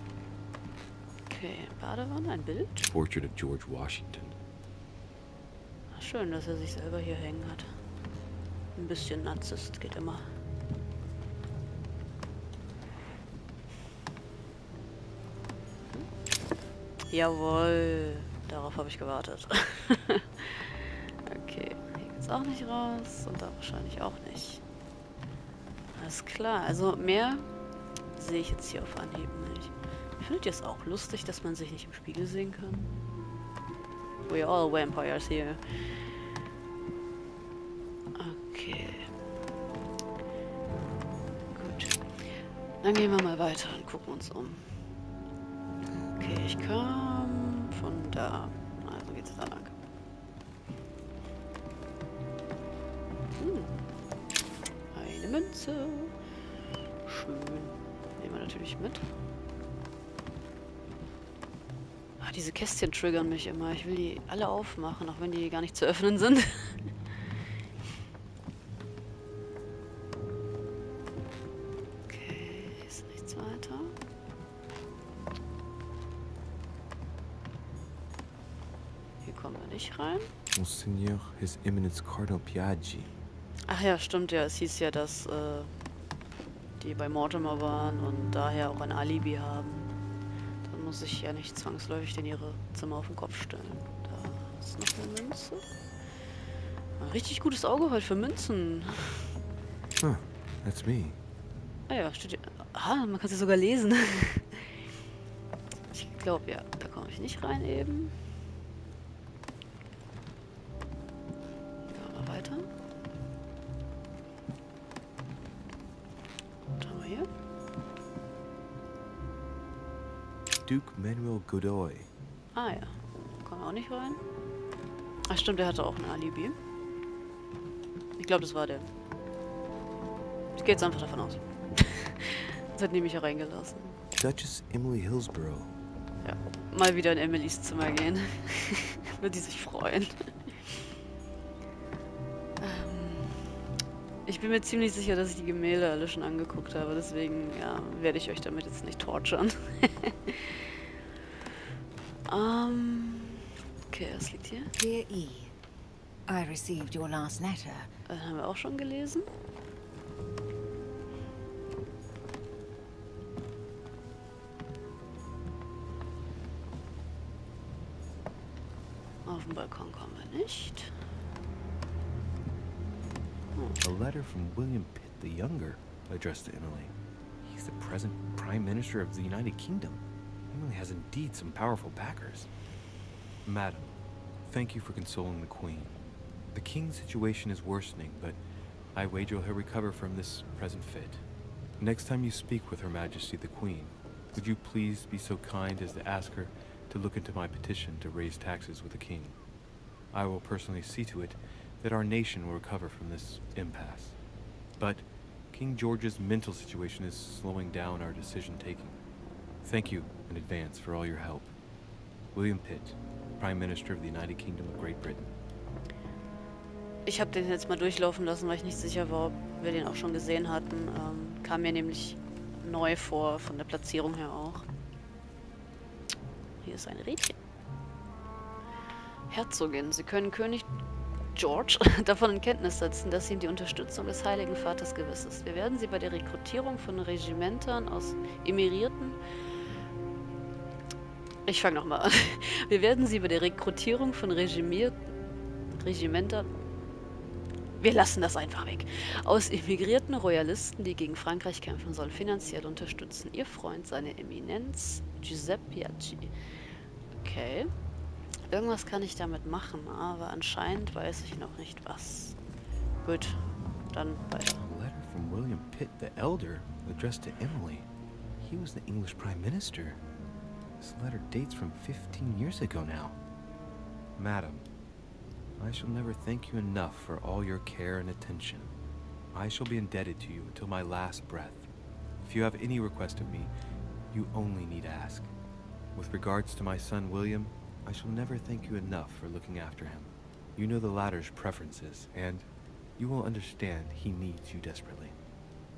Okay, Badewanne, ein Bild. Portrait of George Washington. Ach, schön, dass er sich selber hier hängen hat. Ein bisschen Narzisst geht immer. Jawohl, darauf habe ich gewartet. Okay, hier geht's auch nicht raus und da wahrscheinlich auch nicht. Alles klar, also mehr sehe ich jetzt hier auf Anhieb nicht. Findet ihr es auch lustig, dass man sich nicht im Spiegel sehen kann? We're all vampires here. Okay. Gut. Dann gehen wir mal weiter und gucken uns um. Okay, ich kam von da. Also geht's da lang. Eine Münze. Schön. Nehmen wir natürlich mit. Diese Kästchen triggern mich immer. Ich will die alle aufmachen, auch wenn die gar nicht zu öffnen sind. Okay, hier ist nichts weiter. Hier kommen wir nicht rein. Monseigneur, His Eminence Cardinal Piaggi. Ach ja, stimmt ja. Es hieß ja, dass die bei Mortimer waren und daher auch ein Alibi haben. Dann muss ich ja nicht zwangsläufig in ihre Zimmer auf den Kopf stellen. Da ist noch eine Münze. Ein richtig gutes Auge halt für Münzen. Huh, that's me. Ah ja, steht hier. Ah, man kann sie sogar lesen. Ich glaube, ja, da komme ich nicht rein eben. Ja, mal weiter. Was haben wir hier? Duke Manuel Godoy. Ah ja, kommen wir auch nicht rein. Ach stimmt, der hatte auch ein Alibi. Ich glaube, das war der. Ich gehe jetzt einfach davon aus. Das hat nämlich reingelassen. Duchess Emily Hillsborough. Ja, mal wieder in Emilys Zimmer gehen. Wird die sich freuen. Ich bin mir ziemlich sicher, dass ich die Gemälde alle schon angeguckt habe. Deswegen, ja, werde ich euch damit jetzt nicht torturen. Okay, was liegt hier? Dear E, I received your last letter. Haben wir auch schon gelesen. Auf dem Balkon kommen wir nicht. A letter from William Pitt the Younger, addressed to Emily. He's the present Prime Minister of the United Kingdom. Emily has indeed some powerful backers. Madam, thank you for consoling the Queen. The King's situation is worsening, but I wager he'll recover from this present fit. Next time you speak with Her Majesty the Queen, would you please be so kind as to ask her to look into my petition to raise taxes with the King? I will personally see to it that our nation will recover from this impasse. But King George's mental situation is slowing down our decision-taking. Thank you in advance for all your help. William Pitt, Prime Minister of the United Kingdom of Great Britain. Ich habe den jetzt mal durchlaufen lassen, weil ich nicht sicher war, ob wir den auch schon gesehen hatten. Kam mir nämlich neu vor, von der Platzierung her auch. Hier ist ein Rädchen. Herzogin, Sie können König George davon in Kenntnis setzen, dass ihm die Unterstützung des Heiligen Vaters gewiss ist. Wir werden Sie bei der Rekrutierung von Regimentern aus Emirierten... Ich fange nochmal an. Wir werden Sie bei der Rekrutierung von Regimentern... Wir lassen das einfach weg. Aus emigrierten Royalisten, die gegen Frankreich kämpfen sollen, finanziell unterstützen. Ihr Freund, seine Eminenz, Giuseppe Piaggi. Okay. Irgendwas kann ich damit machen, aber anscheinend weiß ich noch nicht was. Gut, dann weiter. A letter from William Pitt the Elder, addressed to Emily. He was the English Prime Minister. This letter dates from 15 years ago now. Madam, I shall never thank you enough for all your care and attention. I shall be indebted to you until my last breath. If you have any request of me, you only need ask. With regards to my son William, I shall never thank you enough for looking after him. You know the latter's preferences, and you will understand he needs you desperately.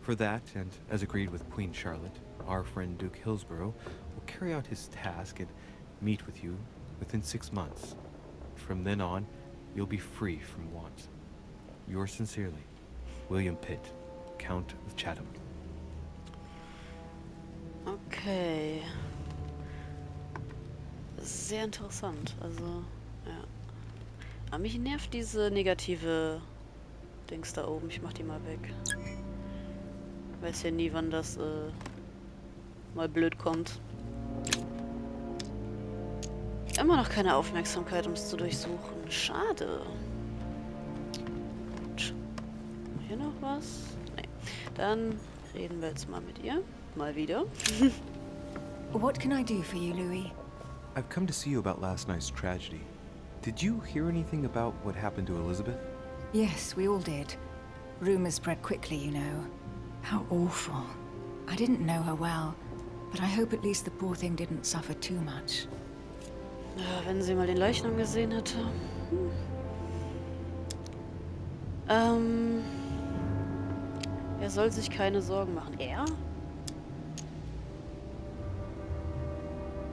For that, and as agreed with Queen Charlotte, our friend Duke Hillsborough will carry out his task and meet with you within 6 months. From then on, you'll be free from want. Yours sincerely, William Pitt, Count of Chatham. Okay. Sehr interessant, also, ja. Aber mich nervt diese negative Dings da oben. Ich mach die mal weg. Weiß ja nie, wann das mal blöd kommt. Immer noch keine Aufmerksamkeit, um es zu durchsuchen. Schade. Gut. Hier noch was? Nee. Dann reden wir jetzt mal mit ihr. Mal wieder. What can I do for you, Louis? I've come to see you about last night's tragedy. Did you hear anything about what happened to Elizabeth? Yes, we all did. Rumors spread quickly, you know. How awful. I didn't know her well, but I hope at least the poor thing didn't suffer too much. Ja, wenn sie mal den Leichnam gesehen hätte. Er soll sich keine Sorgen machen. Er?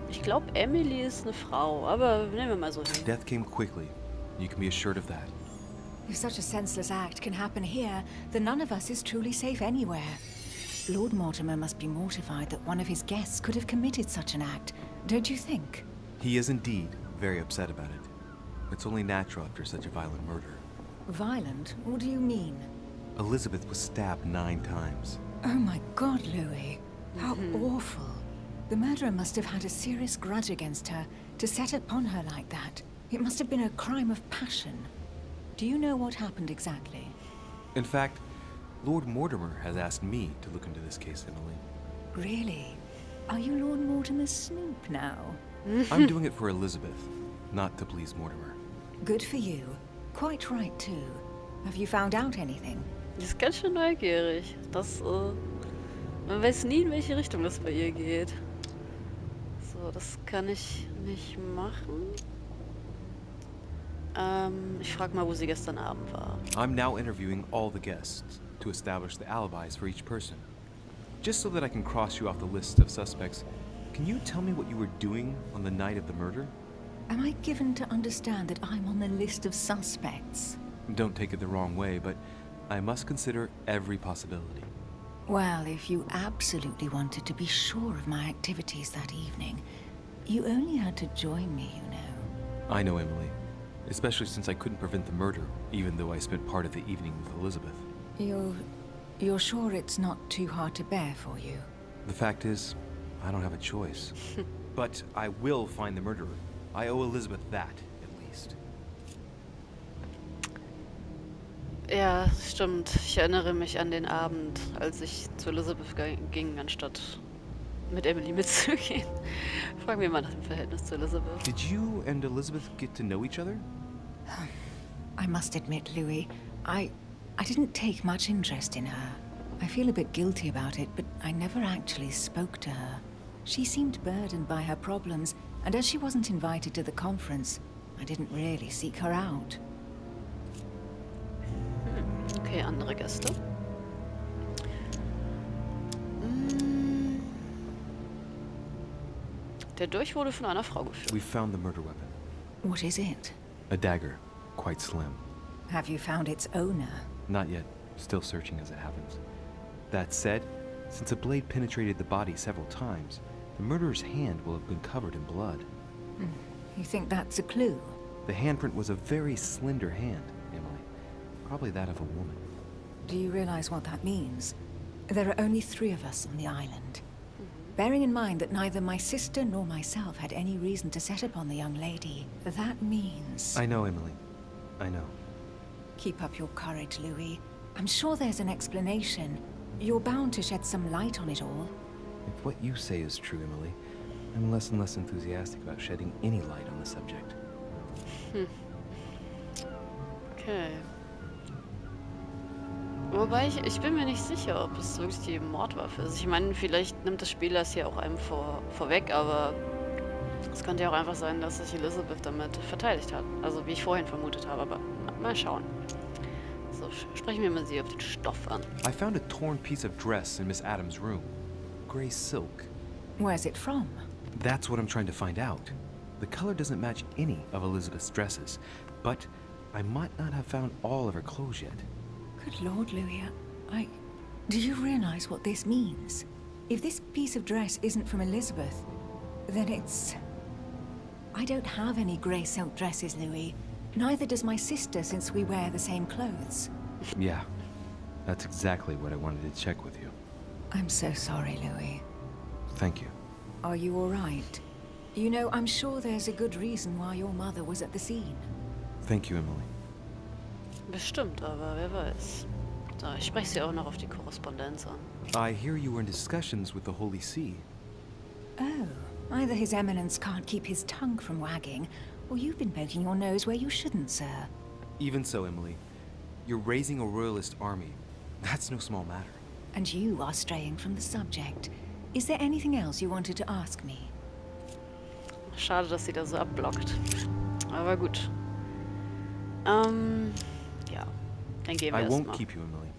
Ich glaube, Emily ist eine Frau, aber nehmen wir mal so hin. Death came quickly. You can be assured of that. If such a senseless act can happen here, then none of us is truly safe anywhere. Lord Mortimer must be mortified that one of his guests could have committed such an act, don't you think? He is indeed very upset about it. It's only natural after such a violent murder. Violent? What do you mean? Elizabeth was stabbed 9 times. Oh my God, Louis. How awful. The murderer must have had a serious grudge against her to set upon her like that. It must have been a crime of passion. Do you know what happened exactly? In fact, Lord Mortimer has asked me to look into this case, Emily. Really? Are you Lord Mortimer's snoop now? I'm doing it for Elizabeth, not to please Mortimer. Good for you. Quite right, too. Have you found out anything? Die ist ganz schön neugierig. Man weiß nie, in welche Richtung das bei ihr geht. So, das kann ich nicht machen. Ich frage mal, wo sie gestern Abend war. I'm now interviewing all the guests to establish the alibis for each person. Just so that I can cross you off the list of suspects, can you tell me what you were doing on the night of the murder? Am I given to understand that I'm on the list of suspects? Don't take it the wrong way, but I must consider every possibility. Well, if you absolutely wanted to be sure of my activities that evening, you only had to join me, you know. I know, Emily. Especially since I couldn't prevent the murder, even though I spent part of the evening with Elizabeth. You're sure it's not too hard to bear for you? The fact is, I don't have a choice. But I will find the murderer. I owe Elizabeth that, at least. Ja, stimmt. Ich erinnere mich an den Abend, als ich zu Elizabeth ging, anstatt mit Emily mitzugehen. Fragen wir mal nach dem Verhältnis zu Elizabeth. Did you and Elizabeth get to know each other? I must admit, Louis, I didn't take much interest in her. I feel a bit guilty about it, but I never actually spoke to her. She seemed burdened by her problems, and as she wasn't invited to the conference, I didn't really seek her out. Okay, andere Gäste. Der Dolch wurde von einer Frau geführt. We found the murder weapon. What is it? A dagger, quite slim. Have you found its owner? Not yet. Still searching as it happens. That said, since the blade penetrated the body several times, the murderer's hand will have been covered in blood. You think that's a clue? The handprint was a very slender hand, Emily. Probably that of a woman. Do you realize what that means? There are only 3 of us on the island. Bearing in mind that neither my sister nor myself had any reason to set upon the young lady, that means... I know, Emily. I know. Keep up your courage, Louis. I'm sure there's an explanation. You're bound to shed some light on it all. If what you say is true, Emily, I'm less and less enthusiastic about shedding any light on the subject. Okay. Wobei ich bin mir nicht sicher, ob es wirklich die Mordwaffe ist. Ich meine, vielleicht nimmt das Spiel das hier auch einem vorweg, aber es könnte ja auch einfach sein, dass sich Elizabeth damit verteidigt hat. Also wie ich vorhin vermutet habe, aber mal schauen. So, sprechen wir mal sie auf den Stoff an. I found a torn piece of dress in Miss Adams' room. Gray silk. Where's it from? That's what I'm trying to find out. The color doesn't match any of Elizabeth's dresses, but I might not have found all of her clothes yet. Good Lord, Louis, do you realize what this means? If this piece of dress isn't from Elizabeth, then it's... I don't have any grey silk dresses, Louis. Neither does my sister, since we wear the same clothes. Yeah, that's exactly what I wanted to check with you. I'm so sorry, Louis. Thank you. Are you all right? You know, I'm sure there's a good reason why your mother was at the scene. Thank you, Emily. Bestimmt, aber wer weiß. So, ich spreche sie auch noch auf die Korrespondenz an. I hear you were in discussions with the Holy See. Oh, either His Eminence can't keep his tongue from wagging, or you've been poking your nose where you shouldn't, sir. Even so, Emily, you're raising a royalist army. That's no small matter. And you are straying from the subject. Is there anything else you wanted to ask me? Schade, dass sie da so abblockt. Aber gut. Ja. Dann gehen wir I erst won't mal. keep you, Emily.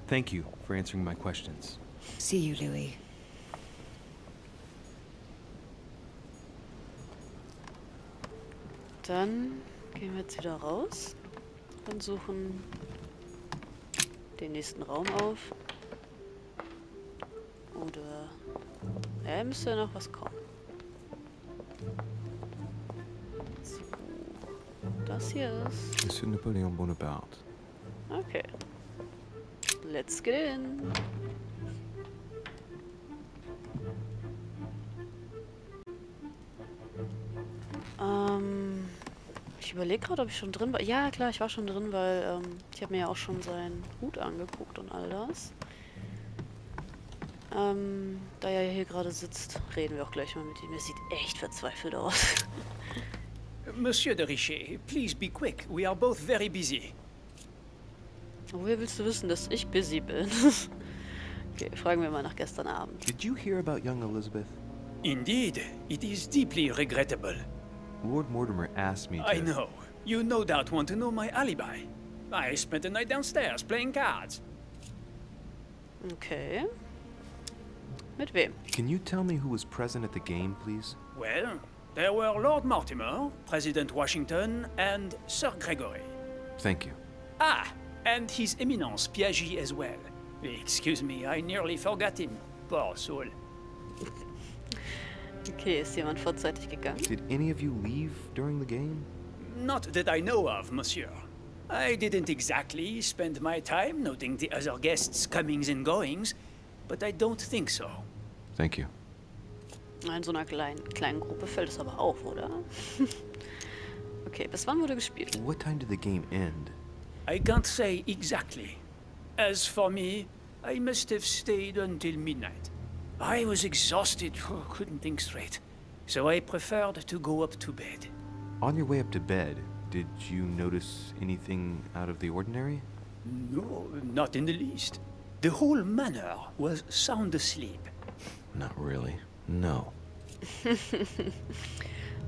Thank you for answering my questions. See you, Louis. Dann Gehen wir jetzt wieder raus und suchen den nächsten Raum auf. Oder... Ja, müsste ja noch was kommen. So. Das hier ist... Monsieur Napoléon Bonaparte. Okay. Let's get in. Ich überlege gerade, ob ich schon drin war. Ja, klar, ich war schon drin, weil ich habe mir ja auch schon seinen Hut angeguckt und all das. Da er hier gerade sitzt, reden wir auch gleich mal mit ihm. Er sieht echt verzweifelt aus. Monsieur de Richet, please be quick. We are both very busy. Woher willst du wissen, dass ich busy bin? Okay, fragen wir mal nach gestern Abend. Did you hear about young Elizabeth? Indeed, it is deeply regrettable. Lord Mortimer asked me to... I know. You no doubt want to know my alibi. I spent the night downstairs playing cards. Okay. Mit wem? Can you tell me who was present at the game, please? Well, there were Lord Mortimer, President Washington, and Sir Gregory. Thank you. Ah, and His Eminence Piaget as well. Excuse me, I nearly forgot him. Poor soul. Okay, ist jemand vorzeitig gegangen? Did any of you leave during the game? Not that I know of, monsieur. I didn't exactly spend my time noting the other guests' comings and goings, but I don't think so. Thank you. In so einer kleinen Gruppe fällt es aber auf, oder? Okay, bis wann wurde gespielt? What time did the game end? I can't say exactly. As for me, I must have stayed until midnight. I was exhausted, couldn't think straight, so I preferred to go up to bed. On your way up to bed, did you notice anything out of the ordinary? No, not in the least. The whole manor was sound asleep. Not really. No.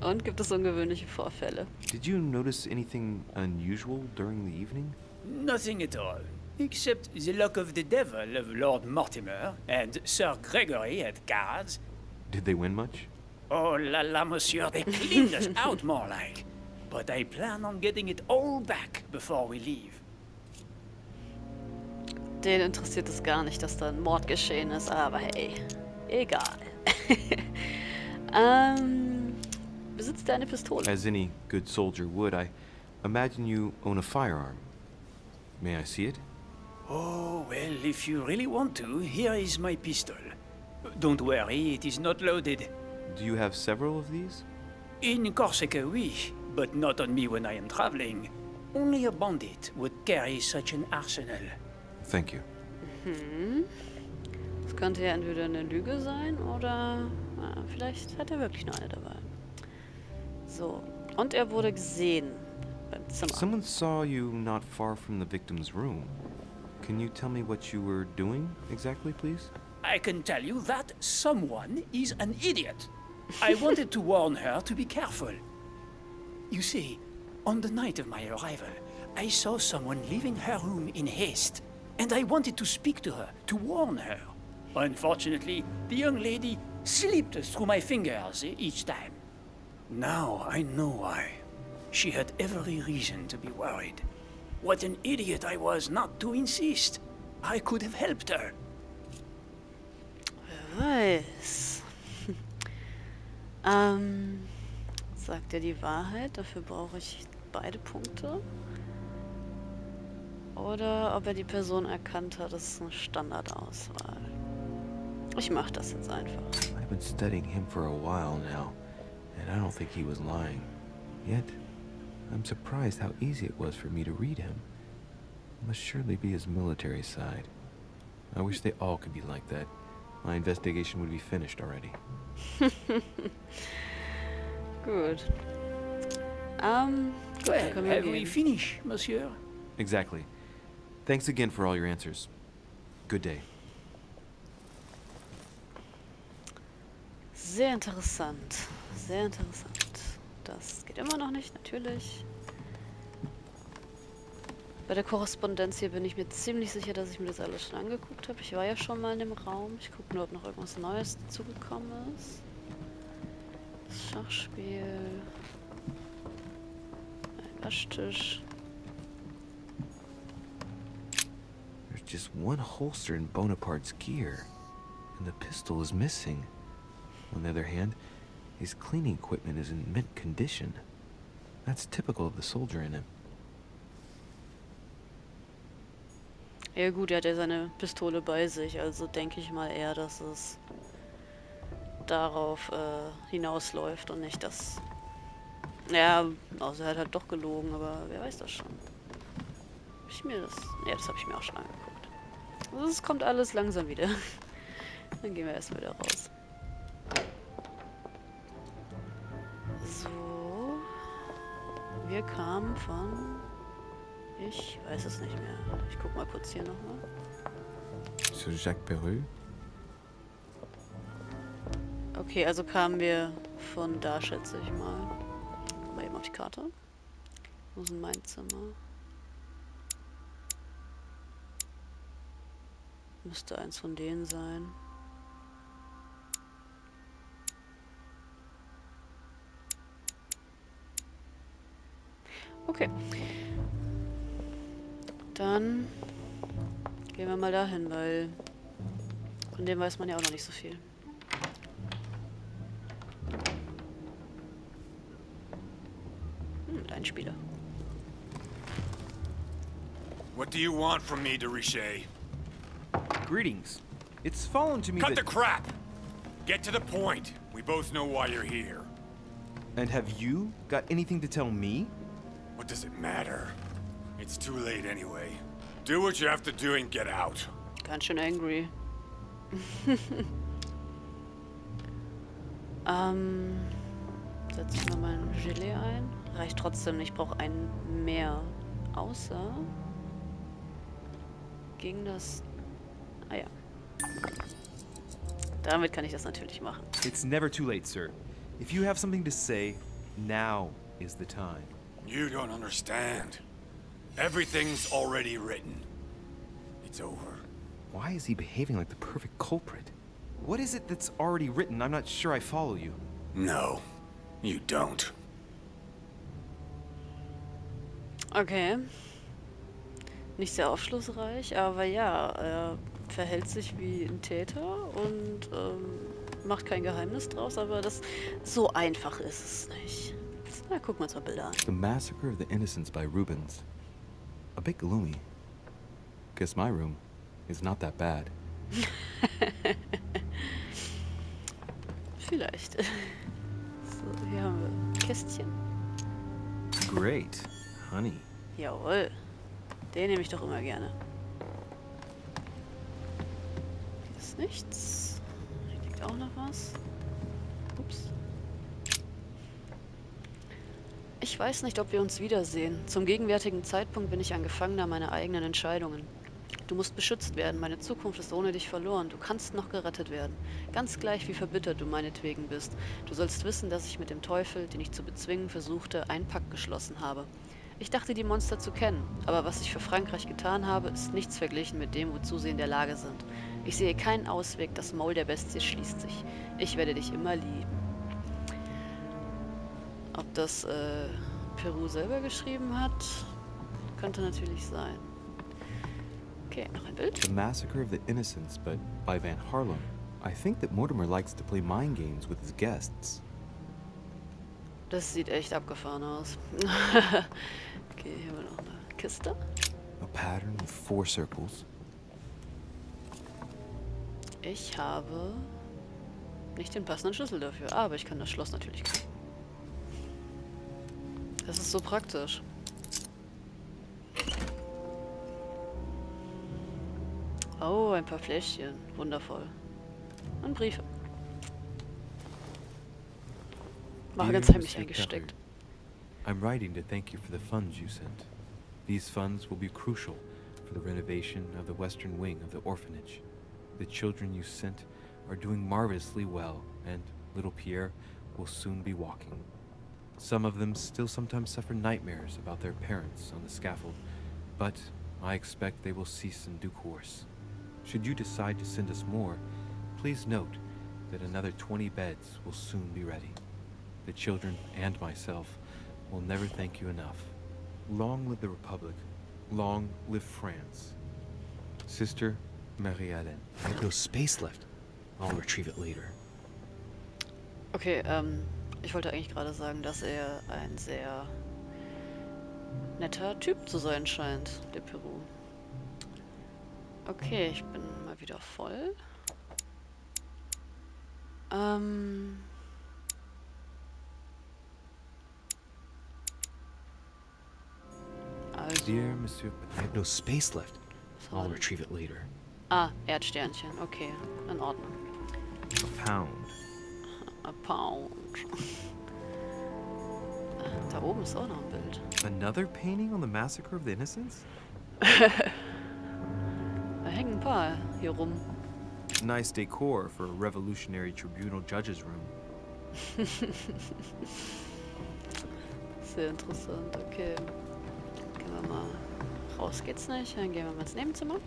Und gibt es ungewöhnliche Vorfälle? Did you notice anything unusual during the evening? Nothing at all, except the luck of the devil of Lord Mortimer and Sir Gregory at cards. Did they win much? Oh la la, monsieur, they cleaned us out more like. But I plan on getting it all back before we leave. Den interessiert es gar nicht, dass da ein Mord geschehen ist, aber hey, egal. Besitzt er eine Pistole? As any good soldier would, I imagine you own a firearm. May I see it? Oh, well, if you really want to, here is my pistol. Don't worry, it is not loaded. Do you have several of these? In Corsica, oui, but not on me when I am traveling. Only a bandit would carry such an arsenal. Thank you. Das könnte ja entweder eine Lüge sein oder vielleicht hat er wirklich noch eine dabei. So, und er wurde gesehen beim Zimmer. Someone saw you not far from the victim's room. Can you tell me what you were doing exactly, please? I can tell you that someone is an idiot. I wanted to warn her to be careful. You see, on the night of my arrival, I saw someone leaving her room in haste, and I wanted to speak to her, to warn her. Unfortunately, the young lady slipped through my fingers each time. Now I know why. She had every reason to be worried. What an idiot I was not to insist. I could have helped her. Wer weiß. Sagt er die Wahrheit? Dafür brauche ich beide Punkte. Oder ob er die Person erkannt hat, das ist eine Standardauswahl. Ich mache das jetzt einfach. I've been studying him for a while now, and I don't think he was lying. Yet, I'm surprised how easy it was for me to read him. It must surely be his military side. I wish they all could be like that. My investigation would be finished already. Gut. Well, have we finished, monsieur? Exactly. Thanks again for all your answers. Good day. Sehr interessant. Sehr interessant. Das geht immer noch nicht, natürlich. Bei der Korrespondenz hier bin ich mir ziemlich sicher, dass ich mir das alles schon angeguckt habe. Ich war ja schon mal in dem Raum. Ich gucke nur, ob noch irgendwas Neues dazugekommen ist. Das Schachspiel. Waschtisch. There's just one holster in Bonaparte's gear, and the pistol is missing. On the other hand, his cleaning equipment is in mint condition. That's typical of the soldier in him. Ja gut, er hat ja seine Pistole bei sich, also denke ich mal eher, dass es darauf hinausläuft und nicht das... Ja, außer er hat halt doch gelogen, aber wer weiß das schon. Hab ich mir das... Ja, das habe ich mir auch schon angeguckt. Also es kommt alles langsam wieder. Dann gehen wir erstmal wieder raus. So. Wir kamen von... Ich weiß es nicht mehr. Ich guck mal kurz hier nochmal. Sur Jacques Perreux? Okay, also kamen wir von da, schätze ich mal. Guck mal eben auf die Karte. Wo ist denn mein Zimmer? Müsste eins von denen sein. Okay. Dann gehen wir mal dahin, weil von dem weiß man ja auch noch nicht so viel. Ein Spieler. What do you want from me, de Richet? Greetings. It's fallen to me Cut that... the crap! Get to the point. We both know why you're here. And have you got anything to tell me? What does it matter? It's too late anyway. Do what you have to do and get out. Ganz schön angry. Setzen wir mal ein Gelee ein. Reicht trotzdem nicht, ich brauche einen mehr. Außer... Gegen das... Ah ja. Damit kann ich das natürlich machen. It's never too late, sir. If you have something to say, now is the time. You don't understand. Everything's already written. It's over. Why is he behaving like the perfect culprit? What is it that's already written? I'm not sure I follow you. No, you don't. Okay. Nicht sehr aufschlussreich, aber ja, er verhält sich wie ein Täter und macht kein Geheimnis draus, aber das so einfach ist es nicht. Na, gucken wir uns mal Bilder an. The Massacre of the Innocents by Rubens. A bit gloomy. Guess my room is not that bad. Vielleicht. So, hier haben wir ein Kästchen. Great. Honey. Jawohl. Den nehme ich doch immer gerne. Hier ist nichts. Hier liegt auch noch was. Ups. Ich weiß nicht, ob wir uns wiedersehen. Zum gegenwärtigen Zeitpunkt bin ich ein Gefangener meiner eigenen Entscheidungen. Du musst beschützt werden. Meine Zukunft ist ohne dich verloren. Du kannst noch gerettet werden. Ganz gleich, wie verbittert du meinetwegen bist. Du sollst wissen, dass ich mit dem Teufel, den ich zu bezwingen versuchte, einen Pakt geschlossen habe. Ich dachte, die Monster zu kennen, aber was ich für Frankreich getan habe, ist nichts verglichen mit dem, wozu sie in der Lage sind. Ich sehe keinen Ausweg, das Maul der Bestie schließt sich. Ich werde dich immer lieben. Ob das Peru selber geschrieben hat, könnte natürlich sein. Okay, noch ein Bild. The Massacre of the Innocents, but by Van Harlem. I think that Mortimer likes to play mind games with his guests. Das sieht echt abgefahren aus. Okay, hier haben wir noch eine Kiste. A pattern with 4 circles. Ich habe nicht den passenden Schlüssel dafür, aber ich kann das Schloss natürlich kriegen. Das ist so praktisch. Oh, ein paar Fläschchen. Wundervoll. Und Briefe. War ganz heimlich eingesteckt. I'm writing to thank you for the funds you sent. These funds will be crucial for the renovation of the western wing of the orphanage. The children you sent are doing marvelously well, and little Pierre will soon be walking. Some of them still sometimes suffer nightmares about their parents on the scaffold, but I expect they will cease in due course. Should you decide to send us more, please note that another 20 beds will soon be ready. The children and myself will never thank you enough. Long live the Republic. Long live France. Sister Marie-Hélène. I have no space left. I'll retrieve it later. Okay, ich wollte eigentlich gerade sagen, dass er ein sehr netter Typ zu sein scheint, der Peru. Okay, ich bin mal wieder voll. Also. Dear Monsieur, I have no space left. I'll retrieve it later. Ah, Erdsternchen. Okay, in Ordnung. A pound. A pound. Da oben ist auch noch ein Bild. Another painting on the massacre of the innocents? Da hängen ein paar hier rum. Nice decor for a revolutionary tribunal judge's room. Sehr interessant, okay. Gehen wir mal. Raus geht's nicht, dann gehen wir mal ins Nebenzimmer.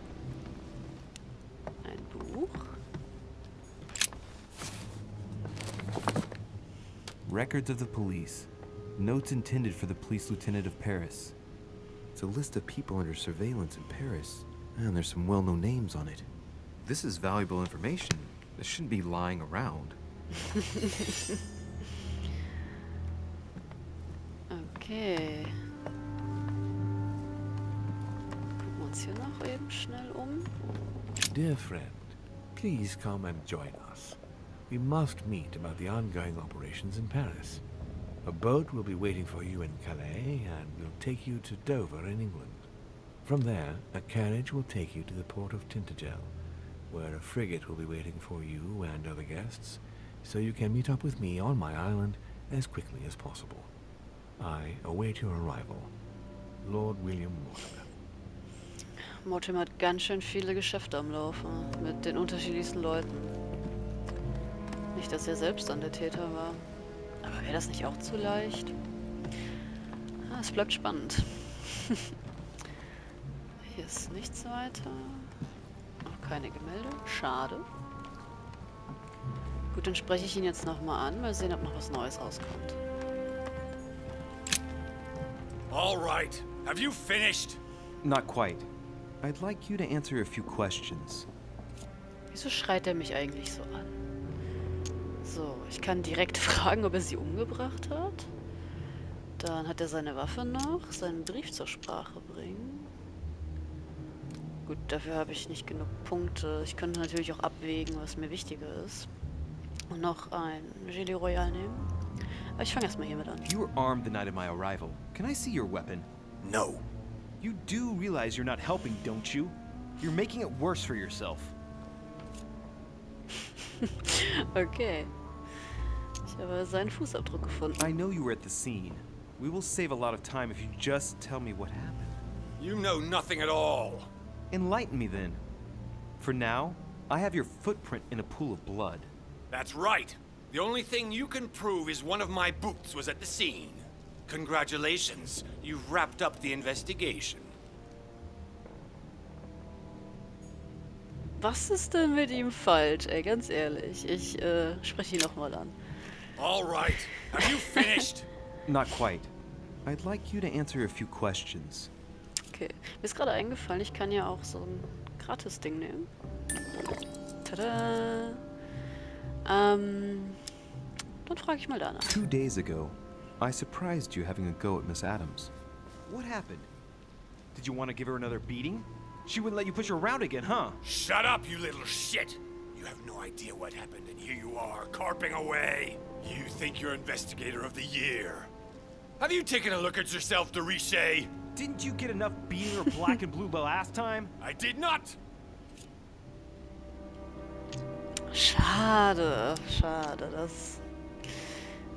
Ein Buch. Records of the police. Notes intended for the police lieutenant of Paris. It's a list of people under surveillance in Paris. And there's some well-known names on it. This is valuable information. This shouldn't be lying around. Okay. Gucken wir uns hier noch eben schnell um. Dear friend, please come and join us. We must meet about the ongoing operations in Paris. A boat will be waiting for you in Calais and will take you to Dover in England. From there, a carriage will take you to the port of Tintagel, where a frigate will be waiting for you and other guests, so you can meet up with me on my island as quickly as possible. I await your arrival. Lord William Mortimer. Mortimer hat ganz schön viele Geschäfte am Laufen mit den unterschiedlichsten Leuten. Nicht, dass er selbst dann der Täter war. Aber wäre das nicht auch zu leicht? Ah, es bleibt spannend. Hier ist nichts weiter. Auch keine Gemälde. Schade. Gut, dann spreche ich ihn jetzt nochmal an. Mal sehen, ob noch was Neues rauskommt. All right. Have you finished? Not quite. I'd like you to answer a few questions. Wieso schreit er mich eigentlich so an? So, ich kann direkt fragen, ob er sie umgebracht hat. Dann hat er seine Waffe noch. Seinen Brief zur Sprache bringen. Gut, dafür habe ich nicht genug Punkte. Ich könnte natürlich auch abwägen, was mir wichtiger ist. Und noch ein Gilet Royal nehmen. Aber ich fange erstmal hiermit an. You were armed the night of my arrival. Can I see your weapon? No. You do realize you're not helping, don't you? You're making it worse for yourself. Okay. Ich habe seinen Fußabdruck gefunden. I know you were at the scene. We will save a lot of time if you just tell me what happened. You know nothing at all. Enlighten me then. For now, I have your footprint in a pool of blood. That's right. The only thing you can prove is one of my boots was at the scene. Congratulations, you've wrapped up the investigation. Was ist denn mit ihm falsch, ey, ganz ehrlich. Ich spreche ihn nochmal an. All right, have you finished? Not quite. I'd like you to answer a few questions. Okay, mir ist gerade eingefallen, ich kann ja auch so ein Gratis-Ding nehmen. Tada! Dann frage ich mal danach. 2 days ago, I surprised you having a go at Miss Adams. What happened? Did you want to give her another beating? She wouldn't let you push her around again, huh? Shut up, you little shit! You have no idea what happened, and here you are, carping away. You think you're Investigator of the Year. Have you taken a look at yourself, de Richet? Didn't you get enough beating her black and blue the last time? I did not! Schade, schade, das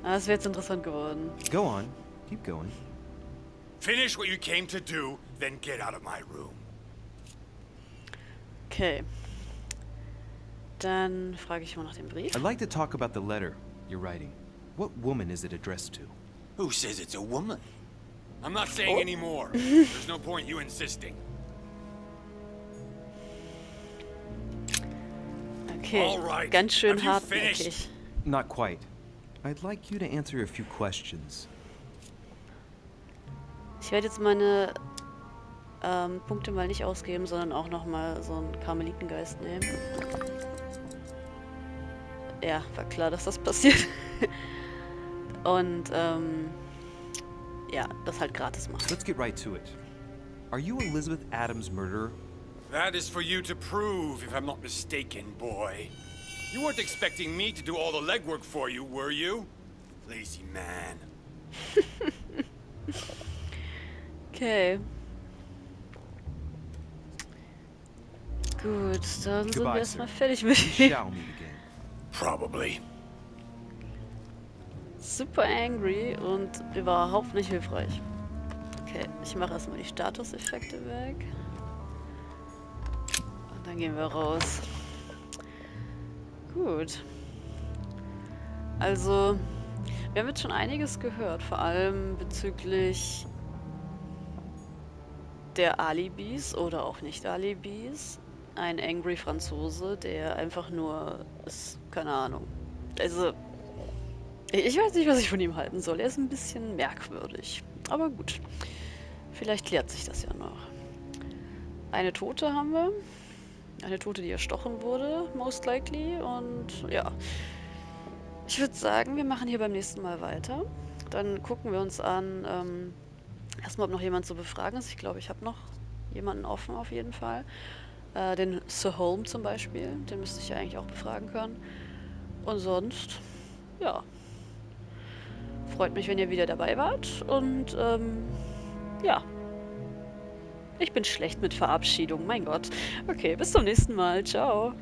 wäre jetzt interessant geworden. Go on, keep going. Finish what you came to do, then get out of my room. Okay. Dann frage ich mal nach dem Brief. I'd like to talk about the letter you're writing. What woman is it addressed to? Who says it's a woman? I'm not saying any more. There's no point you insisting. Okay, right. ganz schön Have you hartnäckig. Not quite. I'd like you to answer a few questions. Ich werde jetzt meine Punkte mal nicht ausgeben, sondern auch nochmal so einen Karmelitengeist nehmen. Ja, war klar, dass das passiert. Und, ja, das halt gratis machen. Let's get right to it. Are you Elizabeth Adams' murderer? That is for you to prove, if I'm not mistaken, boy. You weren't expecting me to do all the legwork for you, were you? Lazy man. Okay. Gut, dann sind wir erstmal fertig mit ihm. Probably. Super angry und überhaupt nicht hilfreich. Okay, ich mache erstmal die Statuseffekte weg. Und dann gehen wir raus. Gut. Also, wir haben jetzt schon einiges gehört, vor allem bezüglich der Alibis oder auch nicht Alibis. Ein angry Franzose, der einfach nur ist, keine Ahnung. Also, ich weiß nicht, was ich von ihm halten soll. Er ist ein bisschen merkwürdig. Aber gut. Vielleicht klärt sich das ja noch. Eine Tote haben wir. Eine Tote, die erstochen wurde, most likely. Und ja. Ich würde sagen, wir machen hier beim nächsten Mal weiter. Dann gucken wir uns an, erstmal, ob noch jemand zu befragen ist. Ich glaube, ich habe noch jemanden offen auf jeden Fall. Den Sir Holm zum Beispiel. Den müsste ich ja eigentlich auch befragen können. Und sonst, ja. Freut mich, wenn ihr wieder dabei wart. Und, ja. Ich bin schlecht mit Verabschiedung, mein Gott. Okay, bis zum nächsten Mal. Ciao.